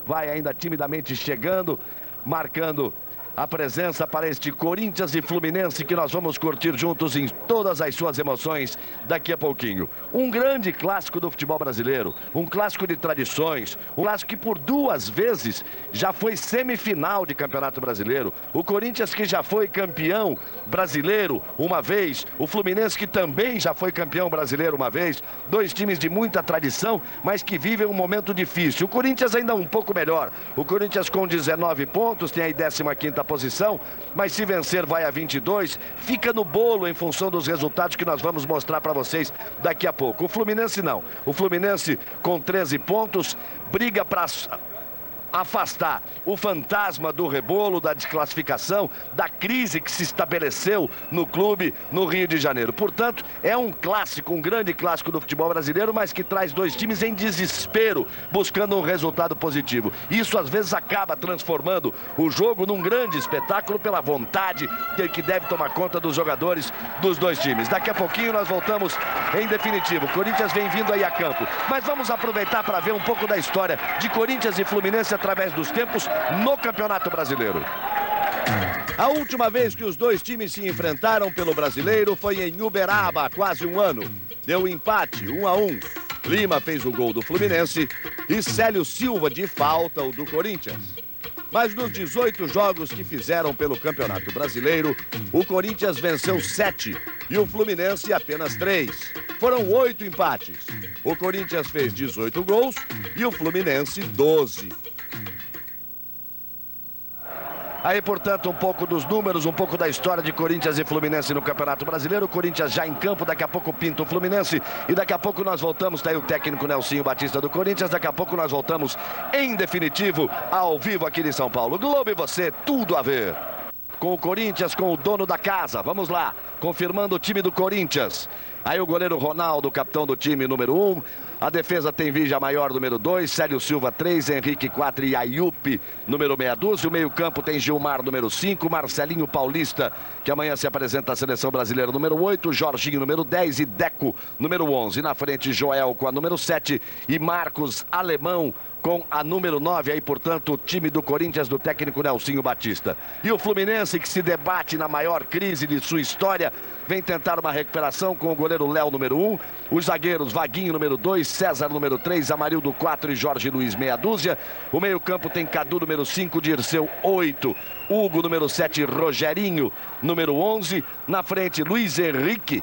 vai ainda timidamente chegando, marcando a presença para este Corinthians e Fluminense que nós vamos curtir juntos em todas as suas emoções daqui a pouquinho. Um grande clássico do futebol brasileiro, um clássico de tradições, um clássico que por 2 vezes já foi semifinal de Campeonato Brasileiro. O Corinthians que já foi campeão brasileiro uma vez, o Fluminense que também já foi campeão brasileiro uma vez. 2 times de muita tradição, mas que vivem um momento difícil. O Corinthians ainda um pouco melhor. O Corinthians com 19 pontos, tem aí 15ª posição, mas se vencer vai a 22, fica no bolo em função dos resultados que nós vamos mostrar para vocês daqui a pouco. O Fluminense não. O Fluminense com 13 pontos, briga para afastar o fantasma do rebolo, da desclassificação, da crise que se estabeleceu no clube no Rio de Janeiro. Portanto, é um clássico, um grande clássico do futebol brasileiro, mas que traz 2 times em desespero, buscando um resultado positivo. Isso às vezes acaba transformando o jogo num grande espetáculo pela vontade que deve tomar conta dos jogadores dos 2 times. Daqui a pouquinho nós voltamos em definitivo. O Corinthians vem vindo aí a campo, mas vamos aproveitar para ver um pouco da história de Corinthians e Fluminense através dos tempos no Campeonato Brasileiro. A última vez que os 2 times se enfrentaram pelo Brasileiro foi em Uberaba, há quase um ano. Deu empate, 1-1. Lima fez o gol do Fluminense e Célio Silva de falta, o do Corinthians. Mas nos 18 jogos que fizeram pelo Campeonato Brasileiro, o Corinthians venceu 7 e o Fluminense apenas 3. Foram 8 empates. O Corinthians fez 18 gols e o Fluminense 12. Aí, portanto, um pouco dos números, um pouco da história de Corinthians e Fluminense no Campeonato Brasileiro. O Corinthians já em campo, daqui a pouco pinta o Fluminense. E daqui a pouco nós voltamos, tá aí o técnico Nelsinho Batista do Corinthians. Daqui a pouco nós voltamos em definitivo, ao vivo aqui de São Paulo. Globo e você, tudo a ver. Com o Corinthians, com o dono da casa. Vamos lá, confirmando o time do Corinthians. Aí o goleiro Ronaldo, capitão do time, número 1. A defesa tem Vigia Maior, número 2, Célio Silva, 3, Henrique, 4 e Ayup, número meia dúzia. O meio-campo tem Gilmar, número 5, Marcelinho Paulista, que amanhã se apresenta à Seleção Brasileira, número 8, Jorginho, número 10 e Deco, número 11. Na frente, Joel com a número 7 e Marcos Alemão com a número 9, aí, portanto, o time do Corinthians do técnico Nelsinho Batista. E o Fluminense, que se debate na maior crise de sua história, vem tentar uma recuperação com o goleiro Léo, número 1, os zagueiros Vaguinho, número 2, César, número 3, Amarildo, 4 e Jorge Luiz, meia dúzia. O meio-campo tem Cadu, número 5, Dirceu, 8, Hugo, número 7, Rogerinho, número 11. Na frente, Luiz Henrique,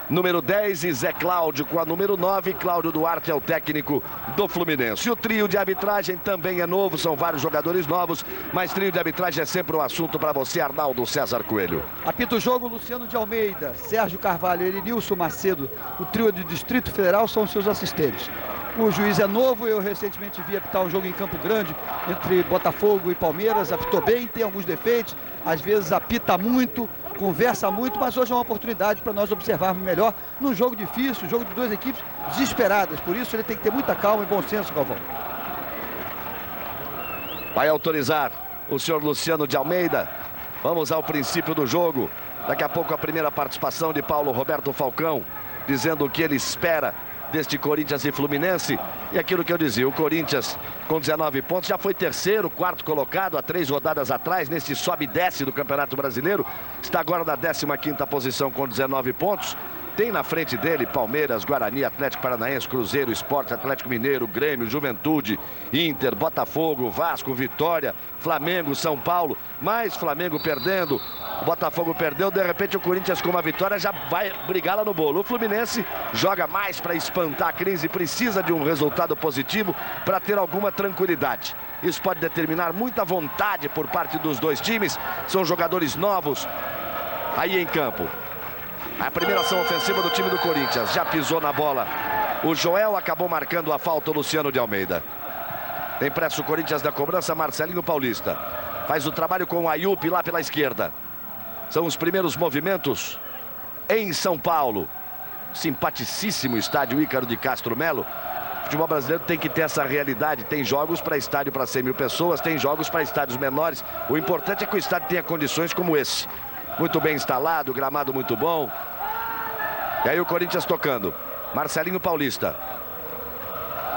número 10 e Zé Cláudio com a número 9. Cláudio Duarte é o técnico do Fluminense. E o trio de arbitragem também é novo, são vários jogadores novos, mas trio de arbitragem é sempre um assunto para você, Arnaldo César Coelho. Apita o jogo Luciano de Almeida, Sérgio Carvalho e Nilson Macedo. O trio do Distrito Federal são seus assistentes. O juiz é novo, eu recentemente vi apitar um jogo em Campo Grande entre Botafogo e Palmeiras, apitou bem, tem alguns defeitos, às vezes apita muito, conversa muito, mas hoje é uma oportunidade para nós observarmos melhor num jogo difícil, um jogo de 2 equipes desesperadas, por isso ele tem que ter muita calma e bom senso, Galvão. Vai autorizar o senhor Luciano de Almeida. Vamos ao princípio do jogo. Daqui a pouco a primeira participação de Paulo Roberto Falcão, dizendo o que ele espera deste Corinthians e Fluminense. E aquilo que eu dizia, o Corinthians com 19 pontos já foi terceiro, 4º colocado há 3 rodadas atrás nesse sobe e desce do Campeonato Brasileiro, está agora na 15ª posição com 19 pontos. Tem na frente dele Palmeiras, Guarani, Atlético Paranaense, Cruzeiro, Sport, Atlético Mineiro, Grêmio, Juventude, Inter, Botafogo, Vasco, Vitória, Flamengo, São Paulo, mais Flamengo perdendo, o Botafogo perdeu, de repente o Corinthians com uma vitória já vai brigar lá no bolo. O Fluminense joga mais para espantar a crise, precisa de um resultado positivo para ter alguma tranquilidade. Isso pode determinar muita vontade por parte dos 2 times, são jogadores novos aí em campo. A primeira ação ofensiva do time do Corinthians, já pisou na bola. O Joel acabou marcando a falta, o Luciano de Almeida. Tem pressa o Corinthians da cobrança, Marcelinho Paulista. Faz o trabalho com o Ayup lá pela esquerda. São os primeiros movimentos em São Paulo. Simpaticíssimo estádio Ícaro de Castro Melo. O futebol brasileiro tem que ter essa realidade. Tem jogos para estádio para 100 mil pessoas, tem jogos para estádios menores. O importante é que o estádio tenha condições como esse. Muito bem instalado, gramado muito bom. E aí o Corinthians tocando. Marcelinho Paulista.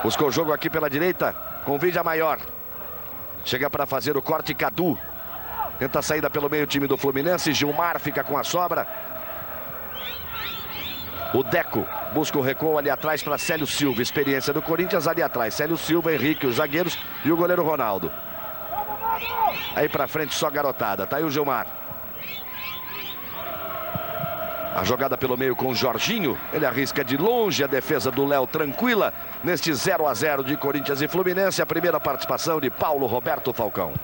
Buscou o jogo aqui pela direita com Vigia Maior. Chega para fazer o corte Cadu. Tenta a saída pelo meio o time do Fluminense. Gilmar fica com a sobra. O Deco busca o recuo ali atrás para Célio Silva. Experiência do Corinthians ali atrás. Célio Silva, Henrique, os zagueiros e o goleiro Ronaldo. Aí para frente só garotada. Tá aí o Gilmar. A jogada pelo meio com o Jorginho. Ele arrisca de longe a defesa do Léo tranquila. Neste 0 a 0 de Corinthians e Fluminense. A primeira participação de Paulo Roberto Falcão.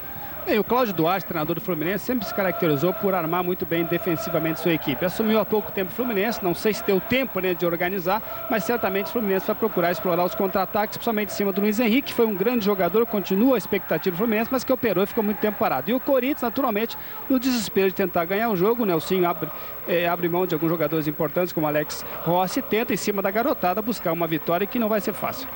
Bem, o Cláudio Duarte, treinador do Fluminense, sempre se caracterizou por armar muito bem defensivamente sua equipe. Assumiu há pouco tempo o Fluminense, não sei se deu tempo, né, de organizar, mas certamente o Fluminense vai procurar explorar os contra-ataques, principalmente em cima do Luiz Henrique, que foi um grande jogador, continua a expectativa do Fluminense, mas que operou e ficou muito tempo parado. E o Corinthians, naturalmente, no desespero de tentar ganhar o jogo, o Nelsinho abre mão de alguns jogadores importantes, como Alex Rossi, tenta em cima da garotada buscar uma vitória que não vai ser fácil.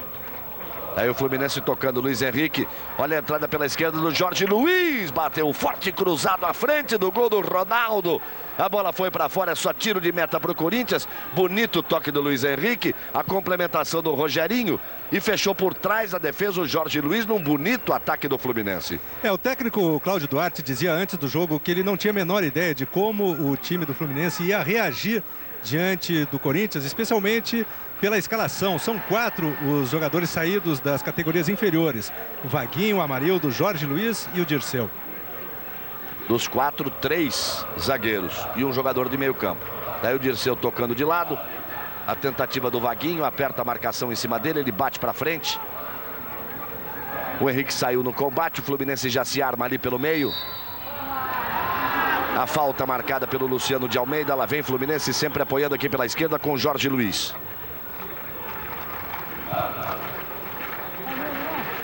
Aí o Fluminense tocando, Luiz Henrique. Olha a entrada pela esquerda do Jorge Luiz. Bateu forte cruzado à frente do gol do Ronaldo. A bola foi para fora, é só tiro de meta para o Corinthians. Bonito toque do Luiz Henrique. A complementação do Rogerinho. E fechou por trás a defesa o Jorge Luiz num bonito ataque do Fluminense. O técnico Cláudio Duarte dizia antes do jogo que ele não tinha a menor ideia de como o time do Fluminense ia reagir diante do Corinthians, especialmente pela escalação. São 4 os jogadores saídos das categorias inferiores: o Vaguinho, o Amarildo, o Jorge Luiz e o Dirceu. Dos 4, 3 zagueiros e um jogador de meio campo. Daí o Dirceu tocando de lado. A tentativa do Vaguinho, aperta a marcação em cima dele, ele bate para frente. O Henrique saiu no combate, o Fluminense já se arma ali pelo meio. A falta marcada pelo Luciano de Almeida. Lá vem Fluminense sempre apoiando aqui pela esquerda com o Jorge Luiz.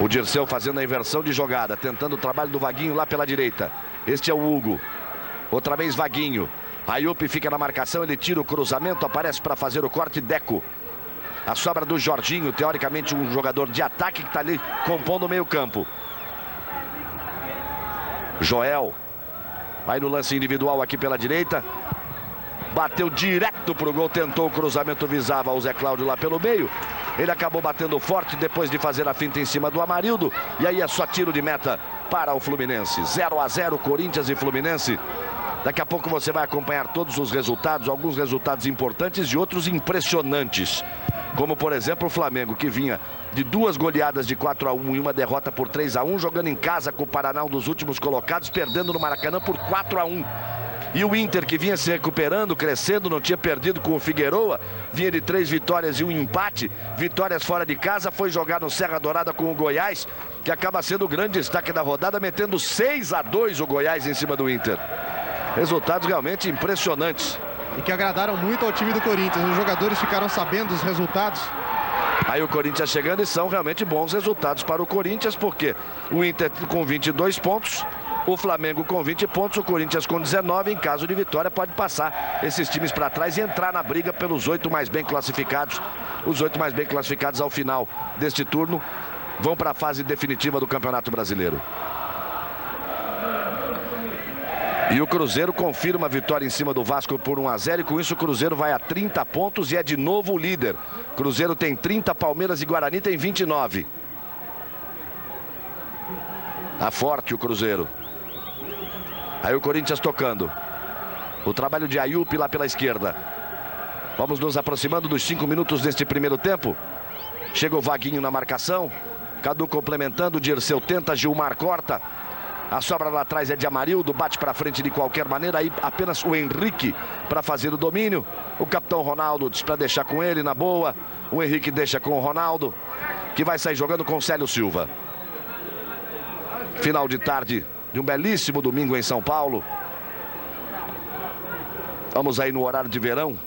O Dirceu fazendo a inversão de jogada, tentando o trabalho do Vaguinho lá pela direita. Este é o Hugo. Outra vez Vaguinho. Ayup fica na marcação, ele tira o cruzamento, aparece para fazer o corte Deco. A sobra do Jorginho, teoricamente um jogador de ataque que está ali compondo o meio campo. Joel. Vai no lance individual aqui pela direita. Bateu direto pro gol, tentou o cruzamento, visava o Zé Cláudio lá pelo meio. Ele acabou batendo forte depois de fazer a finta em cima do Amarildo. E aí é só tiro de meta para o Fluminense. 0 a 0 Corinthians e Fluminense. Daqui a pouco você vai acompanhar todos os resultados, alguns resultados importantes e outros impressionantes. Como, por exemplo, o Flamengo, que vinha de 2 goleadas de 4 a 1 e uma derrota por 3 a 1, jogando em casa com o Paraná, um dos últimos colocados, perdendo no Maracanã por 4 a 1. E o Inter, que vinha se recuperando, crescendo, não tinha perdido com o Figueroa, vinha de 3 vitórias e um empate, vitórias fora de casa, foi jogar no Serra Dourada com o Goiás, que acaba sendo o grande destaque da rodada, metendo 6 a 2 o Goiás em cima do Inter. Resultados realmente impressionantes. E que agradaram muito ao time do Corinthians. Os jogadores ficaram sabendo dos resultados. Aí o Corinthians chegando, e são realmente bons resultados para o Corinthians, porque o Inter com 22 pontos, o Flamengo com 20 pontos, o Corinthians com 19. Em caso de vitória pode passar esses times para trás e entrar na briga pelos 8 mais bem classificados. Os 8 mais bem classificados ao final deste turno vão para a fase definitiva do Campeonato Brasileiro. E o Cruzeiro confirma a vitória em cima do Vasco por 1 a 0 e com isso o Cruzeiro vai a 30 pontos e é de novo o líder. Cruzeiro tem 30, Palmeiras e Guarani tem 29. Tá forte o Cruzeiro. Aí o Corinthians tocando. O trabalho de Ayup lá pela esquerda. Vamos nos aproximando dos 5 minutos deste primeiro tempo. Chega o Vaguinho na marcação. Cadu complementando, Dirceu tenta, Gilmar corta. A sobra lá atrás é de Amarildo, bate para frente de qualquer maneira, aí apenas o Henrique para fazer o domínio. O capitão Ronaldo diz para deixar com ele na boa. O Henrique deixa com o Ronaldo, que vai sair jogando com o Célio Silva. Final de tarde de um belíssimo domingo em São Paulo. Vamos aí no horário de verão,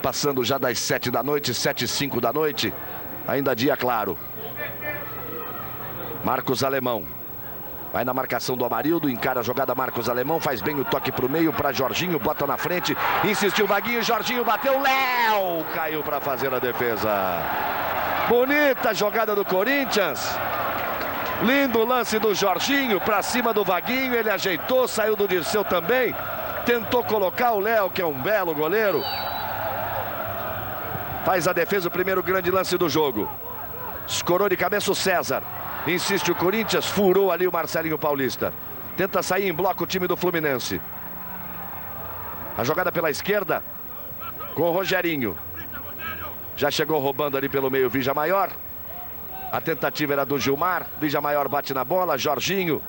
passando já das 7 da noite, 7h05 da noite. Ainda dia claro. Marcos Alemão. Vai na marcação do Amarildo, encara a jogada Marcos Alemão, faz bem o toque para o meio, para Jorginho, bota na frente, insistiu Vaguinho, Jorginho bateu, Léo caiu para fazer a defesa. Bonita jogada do Corinthians. Lindo lance do Jorginho, para cima do Vaguinho, ele ajeitou, saiu do Dirceu também, tentou colocar o Léo, que é um belo goleiro. Faz a defesa, o primeiro grande lance do jogo. Escorou de cabeça o César. Insiste o Corinthians, furou ali o Marcelinho Paulista. Tenta sair em bloco o time do Fluminense. A jogada pela esquerda com o Rogerinho. Já chegou roubando ali pelo meio Vija Maior. A tentativa era do Gilmar. Vija Maior bate na bola, Jorginho.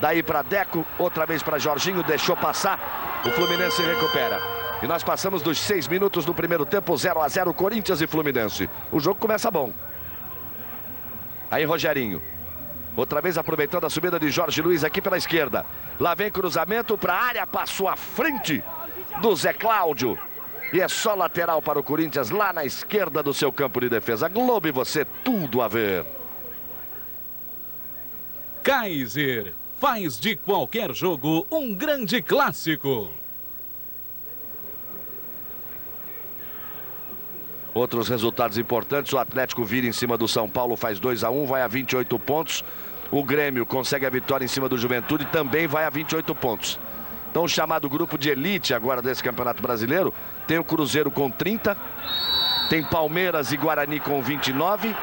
Daí para Deco, outra vez para Jorginho, deixou passar. O Fluminense recupera. E nós passamos dos 6 minutos do primeiro tempo, 0 a 0, Corinthians e Fluminense. O jogo começa bom. Aí Rogerinho. Outra vez aproveitando a subida de Jorge Luiz aqui pela esquerda. Lá vem cruzamento para a área, passou à frente do Zé Cláudio. E é só lateral para o Corinthians lá na esquerda do seu campo de defesa. Globo e você, tudo a ver. Kaiser faz de qualquer jogo um grande clássico. Outros resultados importantes, o Atlético vira em cima do São Paulo, faz 2 a 1, vai a 28 pontos. O Grêmio consegue a vitória em cima do Juventude, também vai a 28 pontos. Então o chamado grupo de elite agora desse Campeonato Brasileiro, tem o Cruzeiro com 30, tem Palmeiras e Guarani com 29,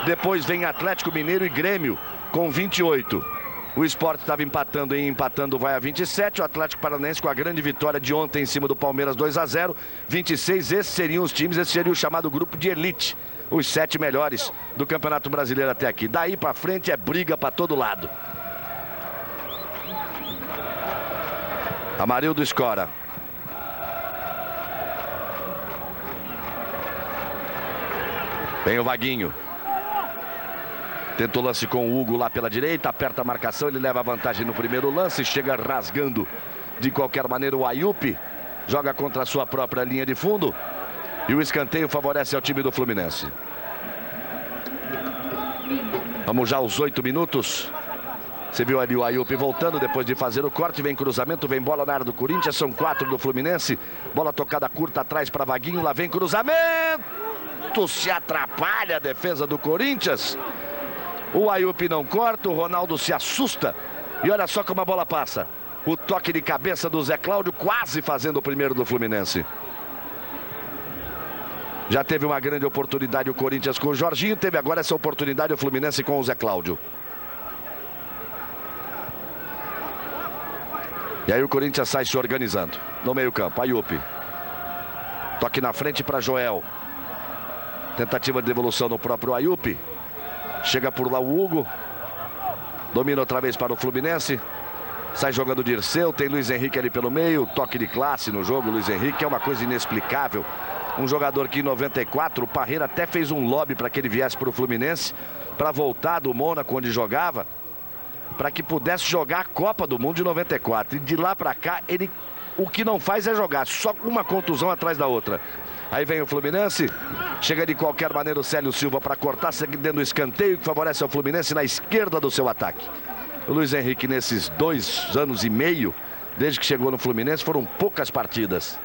depois vem Atlético Mineiro e Grêmio com 28. O Sport estava empatando e empatando vai a 27. O Atlético Paranaense com a grande vitória de ontem em cima do Palmeiras 2 a 0. 26, esses seriam os times, esse seria o chamado grupo de elite. Os 7 melhores do Campeonato Brasileiro até aqui. Daí para frente é briga para todo lado. Amarildo escora. Vem o Vaguinho. Tentou lance com o Hugo lá pela direita, aperta a marcação, ele leva a vantagem no primeiro lance, chega rasgando de qualquer maneira o Ayup, joga contra a sua própria linha de fundo e o escanteio favorece ao time do Fluminense. Vamos já aos 8 minutos. Você viu ali o Ayup voltando depois de fazer o corte, vem cruzamento, vem bola na área do Corinthians, são 4 do Fluminense, bola tocada curta atrás para Vaguinho, lá vem cruzamento, se atrapalha a defesa do Corinthians. O Ayup não corta, o Ronaldo se assusta. E olha só como a bola passa. O toque de cabeça do Zé Cláudio, quase fazendo o primeiro do Fluminense. Já teve uma grande oportunidade o Corinthians com o Jorginho. Teve agora essa oportunidade o Fluminense com o Zé Cláudio. E aí o Corinthians sai se organizando. No meio campo, Ayup. Toque na frente para Joel. Tentativa de devolução no próprio Ayup. Chega por lá o Hugo. Domina outra vez para o Fluminense. Sai jogando o Dirceu. Tem Luiz Henrique ali pelo meio. Toque de classe no jogo. Luiz Henrique é uma coisa inexplicável. Um jogador que em 94, o Parreira até fez um lobby para que ele viesse para o Fluminense. Para voltar do Mônaco onde jogava. Para que pudesse jogar a Copa do Mundo de 94. E de lá para cá, ele o que não faz é jogar. Só uma contusão atrás da outra. Aí vem o Fluminense, chega de qualquer maneira o Célio Silva para cortar, seguindo o escanteio que favorece ao Fluminense na esquerda do seu ataque. O Luiz Henrique nesses 2 anos e meio, desde que chegou no Fluminense, foram poucas partidas.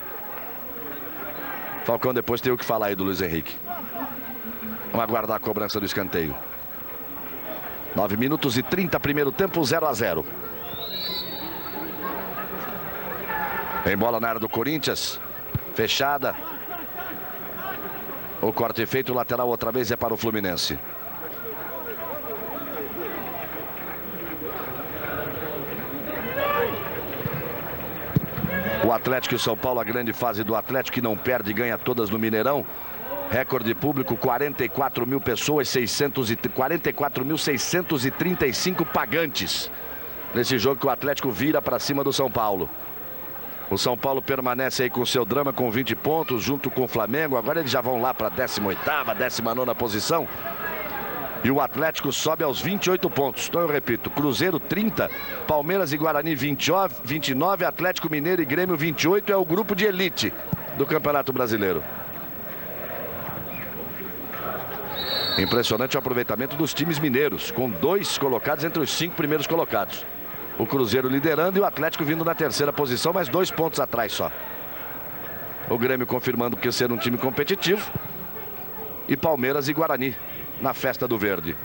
Falcão depois tem o que falar aí do Luiz Henrique. Vamos aguardar a cobrança do escanteio. 9 minutos e 30, primeiro tempo, 0 a 0. Vem bola na área do Corinthians, fechada. O corte feito, o lateral outra vez é para o Fluminense. O Atlético e o São Paulo, a grande fase do Atlético que não perde e ganha todas no Mineirão. Recorde público, 44 mil pessoas, 44.635 pagantes. Nesse jogo que o Atlético vira para cima do São Paulo. O São Paulo permanece aí com seu drama com 20 pontos junto com o Flamengo. Agora eles já vão lá para a 18ª, 19ª posição. E o Atlético sobe aos 28 pontos. Então eu repito, Cruzeiro 30, Palmeiras e Guarani 29, Atlético Mineiro e Grêmio 28. É o grupo de elite do Campeonato Brasileiro. Impressionante o aproveitamento dos times mineiros, com 2 colocados entre os 5 primeiros colocados. O Cruzeiro liderando e o Atlético vindo na 3ª posição, mas 2 pontos atrás só. O Grêmio confirmando que ser um time competitivo. E Palmeiras e Guarani na festa do verde.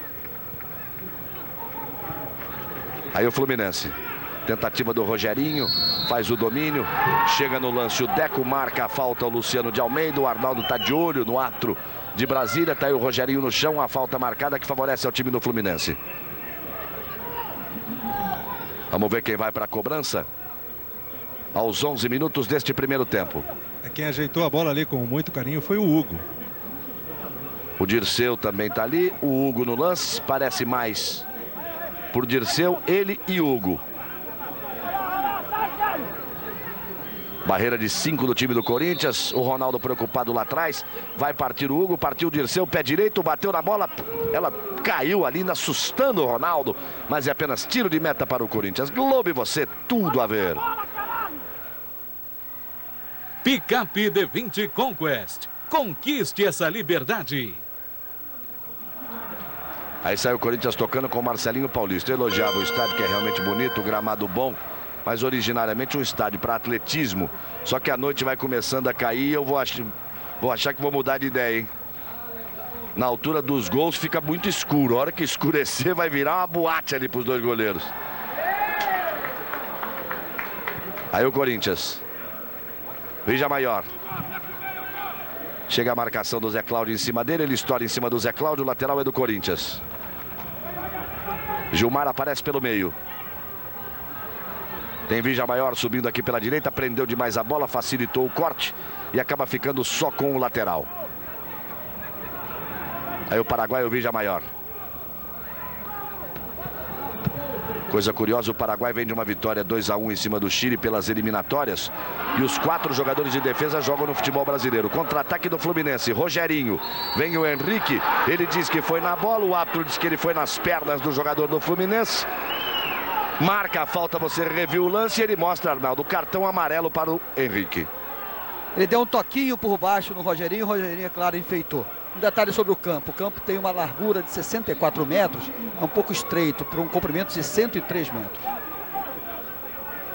Aí o Fluminense. Tentativa do Rogerinho, faz o domínio, chega no lance, o Deco marca a falta, o Luciano de Almeida, o Arnaldo está de olho no ato de Brasília. Tá aí o Rogerinho no chão, a falta marcada que favorece ao time do Fluminense. Vamos ver quem vai para a cobrança aos 11 minutos deste primeiro tempo. Quem ajeitou a bola ali com muito carinho foi o Hugo. O Dirceu também está ali. O Hugo no lance. Parece mais por Dirceu, ele e Hugo. Barreira de 5 do time do Corinthians. O Ronaldo preocupado lá atrás. Vai partir o Hugo, partiu o Dirceu, pé direito, bateu na bola. Ela caiu ali, assustando o Ronaldo. Mas é apenas tiro de meta para o Corinthians. Globo e você, tudo a ver. Picape D20 Conquest. Conquiste essa liberdade. Aí sai o Corinthians tocando com o Marcelinho Paulista. Eu elogiava o estádio, que é realmente bonito, o gramado bom. Mas originariamente um estádio para atletismo. Só que a noite vai começando a cair e eu vou achar que vou mudar de ideia, hein? Na altura dos gols fica muito escuro. A hora que escurecer vai virar uma boate ali para os dois goleiros. Aí o Corinthians. Veja Maior. Chega a marcação do Zé Cláudio em cima dele. Ele estoura em cima do Zé Cláudio. O lateral é do Corinthians. Gilmar aparece pelo meio. Tem Veja Maior subindo aqui pela direita. Prendeu demais a bola. Facilitou o corte. E acaba ficando só com o lateral. Aí o Paraguai, o Veja Maior. Coisa curiosa, o Paraguai vem de uma vitória 2-1 em cima do Chile pelas eliminatórias. E os 4 jogadores de defesa jogam no futebol brasileiro. Contra-ataque do Fluminense, Rogerinho. Vem o Henrique, ele diz que foi na bola. O árbitro diz que ele foi nas pernas do jogador do Fluminense. Marca a falta, você reviu o lance e ele mostra, Arnaldo, o cartão amarelo para o Henrique. Ele deu um toquinho por baixo no Rogerinho. O Rogerinho, é claro, enfeitou. Um detalhe sobre o campo. O campo tem uma largura de 64 metros. É um pouco estreito, para um comprimento de 103 metros.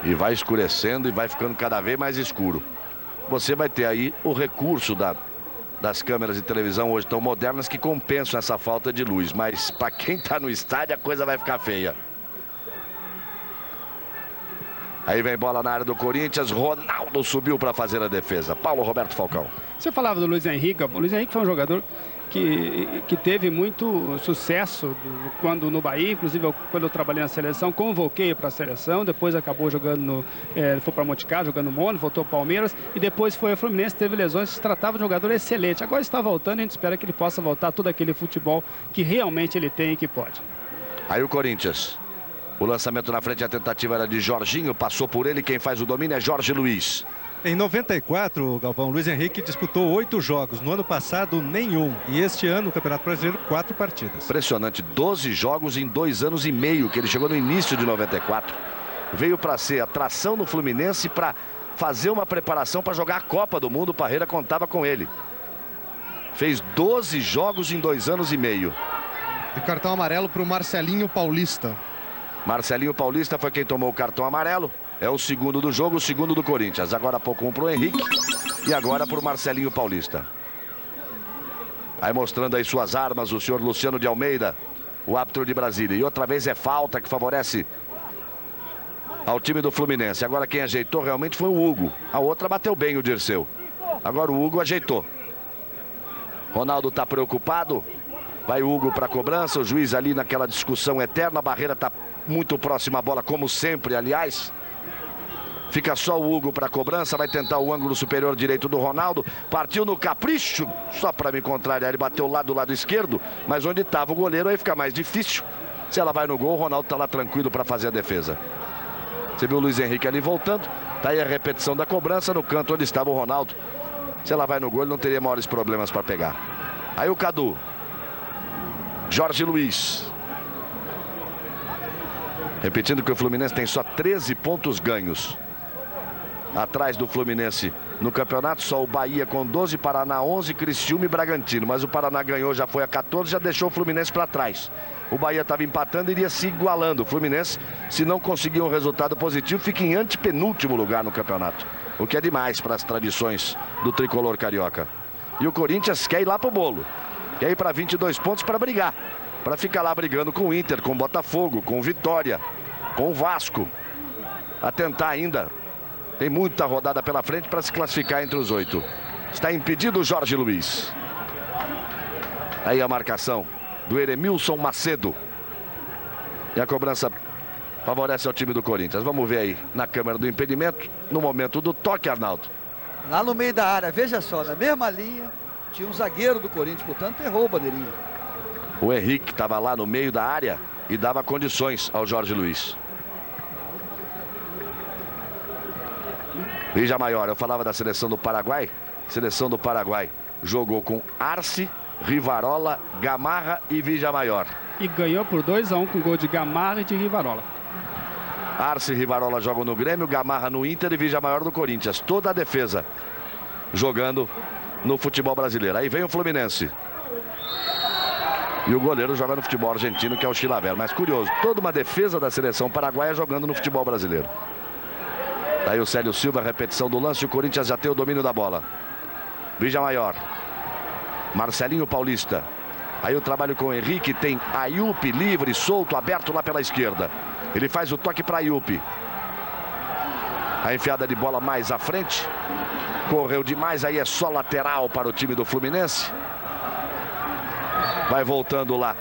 E vai escurecendo e vai ficando cada vez mais escuro. Você vai ter aí o recurso das câmeras de televisão hoje tão modernas que compensam essa falta de luz. Mas para quem está no estádio a coisa vai ficar feia. Aí vem bola na área do Corinthians. Ronaldo subiu para fazer a defesa. Paulo Roberto Falcão. Você falava do Luiz Henrique. O Luiz Henrique foi um jogador que teve muito sucesso quando no Bahia. Inclusive, quando eu trabalhei na seleção, convoquei para a seleção. Depois acabou jogando foi para Monte Carlo, jogando no Mônaco, voltou para Palmeiras. E depois foi ao Fluminense, teve lesões. Se tratava de um jogador excelente. Agora está voltando e a gente espera que ele possa voltar todo aquele futebol que realmente ele tem e que pode. Aí o Corinthians. O lançamento na frente, a tentativa era de Jorginho, passou por ele, quem faz o domínio é Jorge Luiz. Em 94, Galvão, Luiz Henrique disputou 8 jogos, no ano passado nenhum. E este ano, no Campeonato Brasileiro, 4 partidas. Impressionante, 12 jogos em 2 anos e meio, que ele chegou no início de 94. Veio para ser atração no Fluminense, para fazer uma preparação para jogar a Copa do Mundo. O Parreira contava com ele. Fez 12 jogos em 2 anos e meio. E cartão amarelo para o Marcelinho Paulista. Marcelinho Paulista foi quem tomou o cartão amarelo. É o segundo do jogo, o segundo do Corinthians. Agora há pouco um para o Henrique e agora para o Marcelinho Paulista. Aí mostrando aí suas armas o senhor Luciano de Almeida, o árbitro de Brasília. E outra vez é falta que favorece ao time do Fluminense. Agora quem ajeitou realmente foi o Hugo. A outra bateu bem o Dirceu. Agora o Hugo ajeitou. Ronaldo está preocupado. Vai o Hugo para a cobrança. O juiz ali naquela discussão eterna. A barreira está muito próxima à bola, como sempre, aliás. Fica só o Hugo para a cobrança. Vai tentar o ângulo superior direito do Ronaldo. Partiu no capricho, só para me contrariar. Ele bateu lá do lado esquerdo, mas onde estava o goleiro aí fica mais difícil. Se ela vai no gol, o Ronaldo está lá tranquilo para fazer a defesa. Você viu o Luiz Henrique ali voltando. Tá aí a repetição da cobrança no canto onde estava o Ronaldo. Se ela vai no gol, ele não teria maiores problemas para pegar. Aí o Cadu. Jorge Luiz. Repetindo que o Fluminense tem só 13 pontos ganhos. Atrás do Fluminense no campeonato, só o Bahia com 12, Paraná 11, Criciúma e Bragantino. Mas o Paraná ganhou, já foi a 14, já deixou o Fluminense para trás. O Bahia estava empatando e iria se igualando. O Fluminense, se não conseguir um resultado positivo, fica em antepenúltimo lugar no campeonato. O que é demais para as tradições do tricolor carioca. E o Corinthians quer ir lá pro bolo. Quer ir para 22 pontos para brigar. Para ficar lá brigando com o Inter, com o Botafogo, com o Vitória, com o Vasco. A tentar ainda. Tem muita rodada pela frente para se classificar entre os 8. Está impedido o Jorge Luiz. Aí a marcação do Eremilson Macedo. E a cobrança favorece ao time do Corinthians. Vamos ver aí na câmera do impedimento, no momento do toque, Arnaldo. Lá no meio da área, veja só, na mesma linha, tinha um zagueiro do Corinthians, portanto, errou o bandeirinha. O Henrique estava lá no meio da área e dava condições ao Jorge Luiz. Vija Maior, eu falava da seleção do Paraguai. Seleção do Paraguai jogou com Arce, Rivarola, Gamarra e Vija Maior. E ganhou por 2-1 com gol de Gamarra e de Rivarola. Arce e Rivarola jogam no Grêmio, Gamarra no Inter e Vija Maior no Corinthians. Toda a defesa jogando no futebol brasileiro. Aí vem o Fluminense. E o goleiro joga no futebol argentino, que é o Chilaver. Mas curioso, toda uma defesa da seleção paraguaia jogando no futebol brasileiro. Daí o Célio Silva, repetição do lance. O Corinthians já tem o domínio da bola. Vija Maior. Marcelinho Paulista. Aí o trabalho com o Henrique. Tem Ayup livre, solto, aberto lá pela esquerda. Ele faz o toque para Ayup. A enfiada de bola mais à frente. Correu demais, aí é só lateral para o time do Fluminense. Vai voltando lá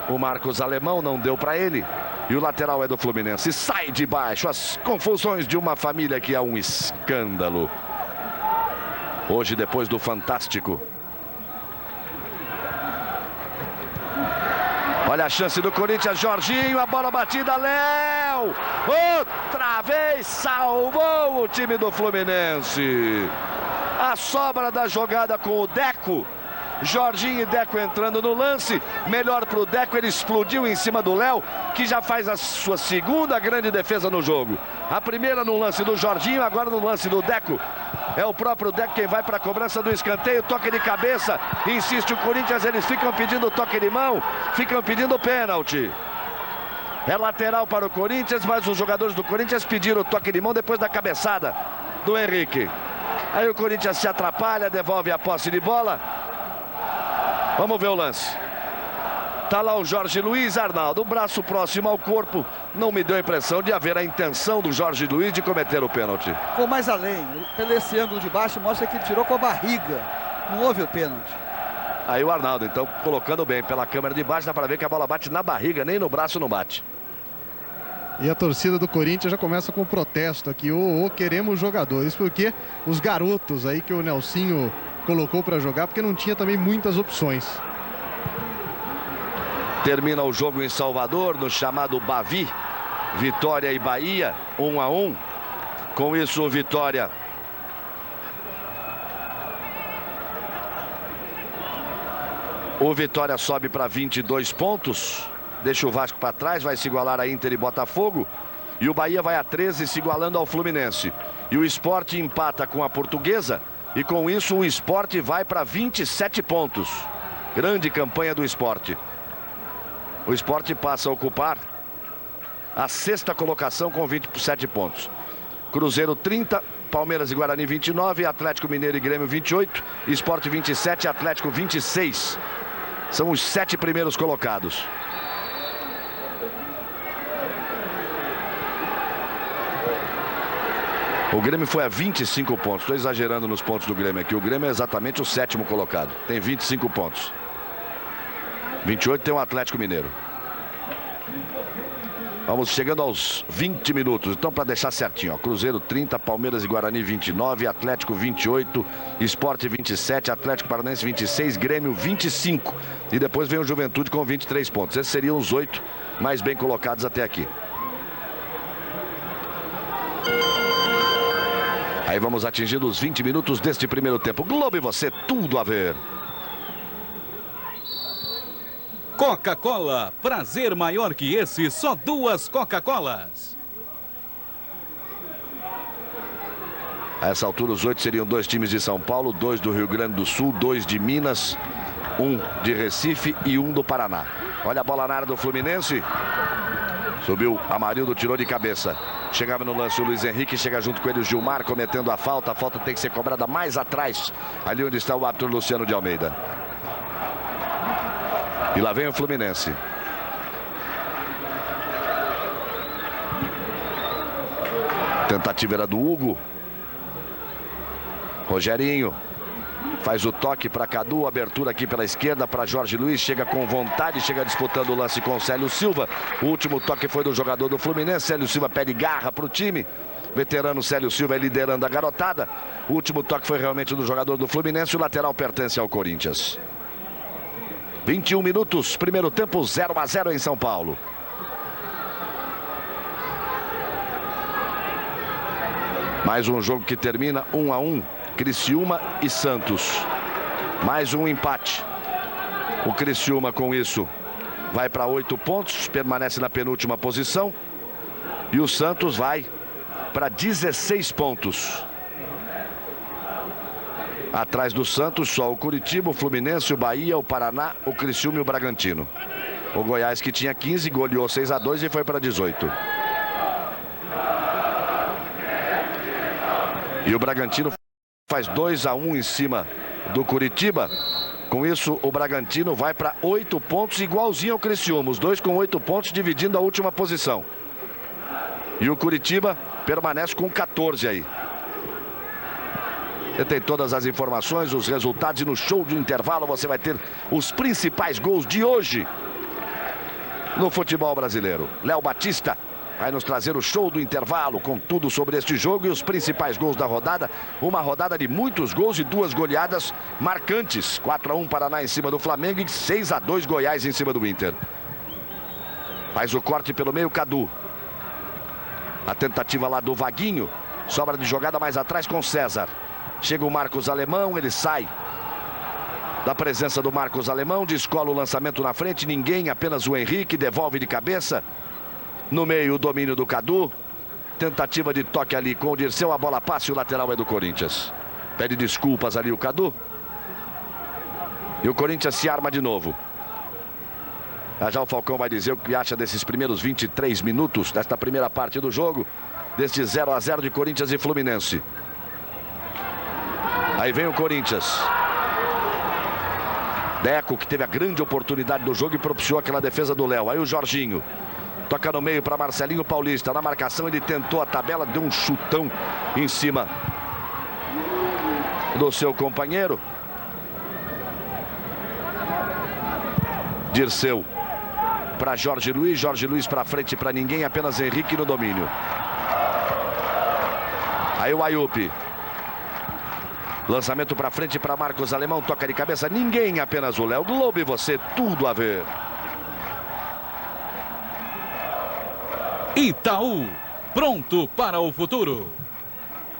o Marcos Alemão, não deu para ele. E o lateral é do Fluminense. Sai de baixo. As confusões de uma família que é um escândalo. Hoje, depois do Fantástico. Olha a chance do Corinthians, Jorginho, a bola batida, Léo. Outra vez salvou o time do Fluminense. A sobra da jogada com o Deco. Jorginho e Deco entrando no lance. Melhor para o Deco, ele explodiu em cima do Léo, que já faz a sua segunda grande defesa no jogo. A primeira no lance do Jorginho, agora no lance do Deco. É o próprio Deco quem vai para a cobrança do escanteio, toque de cabeça. Insiste o Corinthians, eles ficam pedindo toque de mão, ficam pedindo pênalti. É lateral para o Corinthians, mas os jogadores do Corinthians pediram o toque de mão depois da cabeçada do Henrique. Aí o Corinthians se atrapalha, devolve a posse de bola. Vamos ver o lance. Tá lá o Jorge Luiz, Arnaldo, o braço próximo ao corpo. Não me deu a impressão de haver a intenção do Jorge Luiz de cometer o pênalti. Foi mais além. Pelo esse ângulo de baixo, mostra que ele tirou com a barriga. Não houve o pênalti. Aí o Arnaldo, então, colocando bem pela câmera de baixo, dá para ver que a bola bate na barriga, nem no braço não bate. E a torcida do Corinthians já começa com o protesto aqui. Queremos jogadores, porque os garotos aí que o Nelsinho colocou para jogar, porque não tinha também muitas opções. Termina o jogo em Salvador, no chamado Bavi. Vitória e Bahia, 1-1. Com isso, o Vitória sobe para 22 pontos. Deixa o Vasco para trás, vai se igualar a Inter e Botafogo. E o Bahia vai a 13, se igualando ao Fluminense. E o Sport empata com a Portuguesa. E com isso o Sport vai para 27 pontos. Grande campanha do Sport. O Sport passa a ocupar a 6ª colocação com 27 pontos. Cruzeiro 30, Palmeiras e Guarani 29, Atlético Mineiro e Grêmio 28, Sport 27, Atlético 26. São os 7 primeiros colocados. O Grêmio foi a 25 pontos. Estou exagerando nos pontos do Grêmio aqui. O Grêmio é exatamente o 7º colocado. Tem 25 pontos. 28 tem o Atlético Mineiro. Vamos chegando aos 20 minutos. Então, para deixar certinho, ó, Cruzeiro 30, Palmeiras e Guarani 29, Atlético 28, Sport 27, Atlético Paranaense 26, Grêmio 25. E depois vem o Juventude com 23 pontos. Esses seriam os 8 mais bem colocados até aqui. Aí vamos atingindo os 20 minutos deste primeiro tempo. Globo e você, tudo a ver. Coca-Cola, prazer maior que esse, só 2 Coca-Colas. A essa altura os 8 seriam 2 times de São Paulo, 2 do Rio Grande do Sul, 2 de Minas, 1 de Recife e 1 do Paraná. Olha a bola na área do Fluminense. Subiu, Amarildo tirou de cabeça. Chegava no lance o Luiz Henrique, chega junto com ele o Gilmar, cometendo a falta. A falta tem que ser cobrada mais atrás, ali onde está o árbitro Luciano de Almeida. E lá vem o Fluminense. Tentativa era do Hugo. Rogerinho. Faz o toque para Cadu, abertura aqui pela esquerda para Jorge Luiz, chega com vontade, chega disputando o lance com Célio Silva. O último toque foi do jogador do Fluminense, Célio Silva pede garra para o time. Veterano Célio Silva é liderando a garotada. O último toque foi realmente do jogador do Fluminense, o lateral pertence ao Corinthians. 21 minutos, primeiro tempo, 0-0 em São Paulo. Mais um jogo que termina 1-1. Criciúma e Santos. Mais um empate. O Criciúma com isso vai para 8 pontos, permanece na penúltima posição. E o Santos vai para 16 pontos. Atrás do Santos só o Curitiba, o Fluminense, o Bahia, o Paraná, o Criciúma e o Bragantino. O Goiás, que tinha 15, goleou 6-2 e foi para 18. E o Bragantino faz 2-1 em cima do Curitiba. Com isso, o Bragantino vai para 8 pontos, igualzinho ao Criciúma. Os dois com 8 pontos, dividindo a última posição. E o Curitiba permanece com 14 aí. Você tem todas as informações, os resultados, e no show de intervalo você vai ter os principais gols de hoje no futebol brasileiro. Léo Batista vai nos trazer o show do intervalo com tudo sobre este jogo e os principais gols da rodada. Uma rodada de muitos gols e 2 goleadas marcantes. 4-1 Paraná em cima do Flamengo e 6-2 Goiás em cima do Inter. Faz o corte pelo meio, Cadu. A tentativa lá do Vaguinho. Sobra de jogada mais atrás com César. Chega o Marcos Alemão, ele sai da presença do Marcos Alemão, descola o lançamento na frente, ninguém, apenas o Henrique, devolve de cabeça. No meio, o domínio do Cadu. Tentativa de toque ali com o Dirceu, a bola passa e o lateral é do Corinthians. Pede desculpas ali o Cadu. E o Corinthians se arma de novo. Já o Falcão vai dizer o que acha desses primeiros 23 minutos, desta primeira parte do jogo, deste 0-0 de Corinthians e Fluminense. Aí vem o Corinthians. Deco, que teve a grande oportunidade do jogo e propiciou aquela defesa do Léo. Aí o Jorginho. Toca no meio para Marcelinho Paulista. Na marcação ele tentou a tabela, deu um chutão em cima do seu companheiro. Dirceu para Jorge Luiz para frente para ninguém, apenas Henrique no domínio. Aí o Ayup. Lançamento para frente para Marcos Alemão, toca de cabeça, ninguém, apenas o Léo. Globo e você, tudo a ver. Itaú, pronto para o futuro.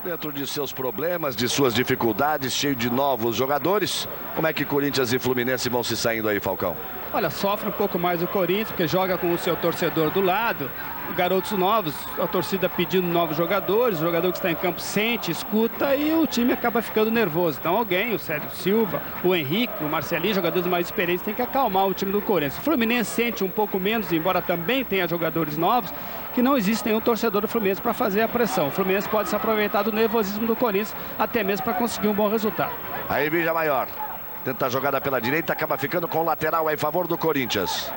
Dentro de seus problemas, de suas dificuldades, cheio de novos jogadores, como é que Corinthians e Fluminense vão se saindo aí, Falcão? Olha, sofre um pouco mais o Corinthians, porque joga com o seu torcedor do lado, garotos novos, a torcida pedindo novos jogadores, o jogador que está em campo sente, escuta e o time acaba ficando nervoso. Então alguém, o Célio Silva, o Henrique, o Marcelinho, jogadores mais experientes, tem que acalmar o time do Corinthians. O Fluminense sente um pouco menos, embora também tenha jogadores novos, que não existe nenhum torcedor do Fluminense para fazer a pressão. O Fluminense pode se aproveitar do nervosismo do Corinthians, até mesmo para conseguir um bom resultado. Aí Vigia Maior. Tenta a jogada pela direita, acaba ficando com o lateral em favor do Corinthians.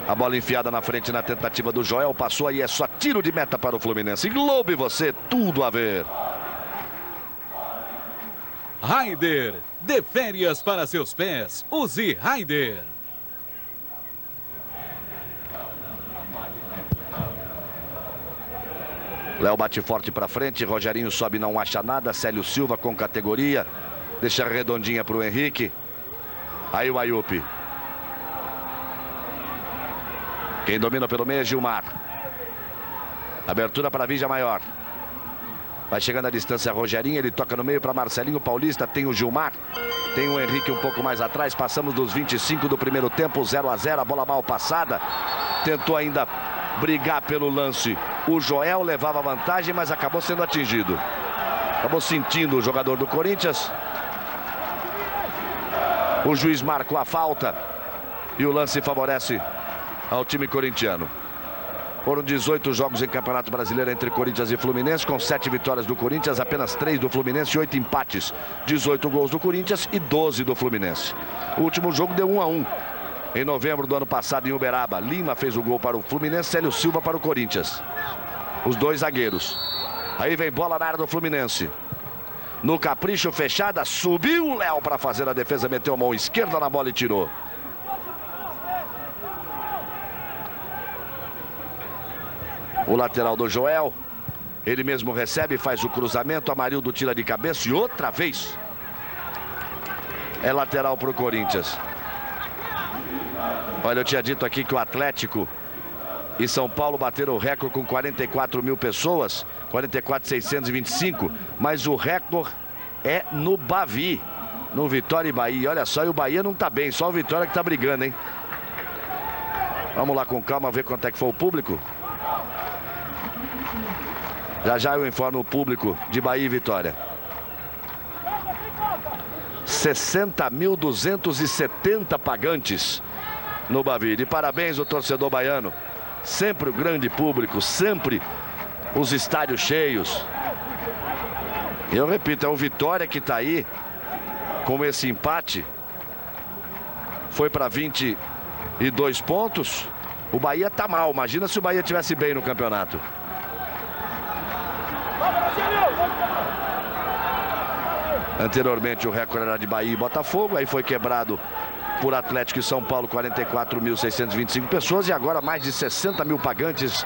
A bola enfiada na frente na tentativa do Joel, passou aí, é só tiro de meta para o Fluminense. Globo e você, tudo a ver. Raider, dê férias para seus pés, use Raider. Léo bate forte para frente, Rogerinho sobe, não acha nada, Célio Silva com categoria, deixa redondinha para o Henrique. Aí o Ayup. Quem domina pelo meio é Gilmar. Abertura para Vigia Maior. Vai chegando a distância Rogerinho, ele toca no meio para Marcelinho Paulista, tem o Gilmar. Tem o Henrique um pouco mais atrás, passamos dos 25 do primeiro tempo, 0-0, a bola mal passada. Tentou ainda brigar pelo lance. O Joel levava vantagem, mas acabou sendo atingido. Acabou sentindo o jogador do Corinthians. O juiz marcou a falta e o lance favorece ao time corintiano. Foram 18 jogos em Campeonato Brasileiro entre Corinthians e Fluminense, com 7 vitórias do Corinthians, apenas 3 do Fluminense e 8 empates. 18 gols do Corinthians e 12 do Fluminense. O último jogo deu 1-1. Em novembro do ano passado, em Uberaba, Lima fez o gol para o Fluminense, Célio Silva para o Corinthians. Os dois zagueiros. Aí vem bola na área do Fluminense. No capricho, fechada, subiu o Léo para fazer a defesa, meteu a mão esquerda na bola e tirou. O lateral do Joel, ele mesmo recebe, faz o cruzamento, Amarildo tira de cabeça e outra vez é lateral para o Corinthians. Olha, eu tinha dito aqui que o Atlético e São Paulo bateram o recorde com 44 mil pessoas, 44.625, mas o recorde é no Bavi, no Vitória e Bahia. Olha só, e o Bahia não tá bem, só o Vitória que tá brigando, hein? Vamos lá com calma ver quanto é que foi o público. Já eu informo o público de Bahia e Vitória. 60.270 pagantes no Bavi. De parabéns o torcedor baiano. Sempre o grande público, sempre os estádios cheios. Eu repito, é o Vitória que está aí com esse empate. Foi para 22 pontos. O Bahia está mal. Imagina se o Bahia estivesse bem no campeonato. Anteriormente o recorde era de Bahia e Botafogo, aí foi quebrado por Atlético e São Paulo, 44.625 pessoas, e agora mais de 60 mil pagantes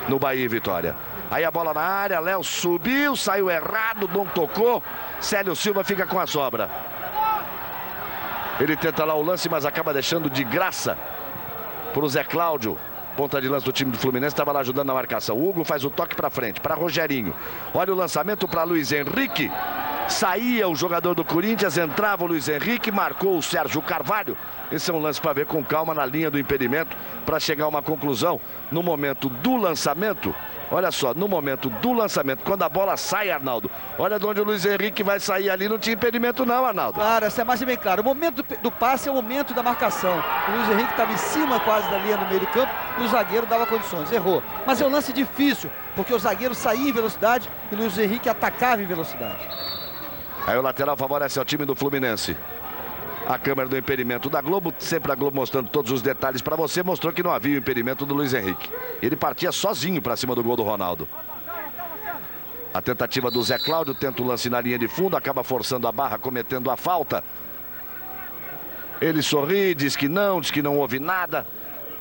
no Bahia e Vitória. Aí a bola na área, Léo subiu, saiu errado, não tocou, Célio Silva fica com a sobra. Ele tenta lá o lance, mas acaba deixando de graça para o Zé Cláudio. Ponta de lance do time do Fluminense, estava lá ajudando na marcação. O Hugo faz o toque para frente, para Rogerinho. Olha o lançamento para Luiz Henrique. Saía o jogador do Corinthians, entrava o Luiz Henrique, marcou o Sérgio Carvalho. Esse é um lance para ver com calma na linha do impedimento, para chegar a uma conclusão. No momento do lançamento, olha só, no momento do lançamento, quando a bola sai, Arnaldo, olha de onde o Luiz Henrique vai sair ali, não tinha impedimento não, Arnaldo. Claro, essa é mais bem clara. O momento do passe é o momento da marcação. O Luiz Henrique estava em cima quase da linha do meio do campo e o zagueiro dava condições, errou. Mas é um lance difícil, porque o zagueiro saía em velocidade e o Luiz Henrique atacava em velocidade. Aí o lateral favorece ao time do Fluminense. A câmera do impedimento da Globo, sempre a Globo mostrando todos os detalhes para você, mostrou que não havia o impedimento do Luiz Henrique. Ele partia sozinho para cima do gol do Ronaldo. A tentativa do Zé Cláudio, tenta o lance na linha de fundo, acaba forçando a barra, cometendo a falta. Ele sorri, diz que não houve nada.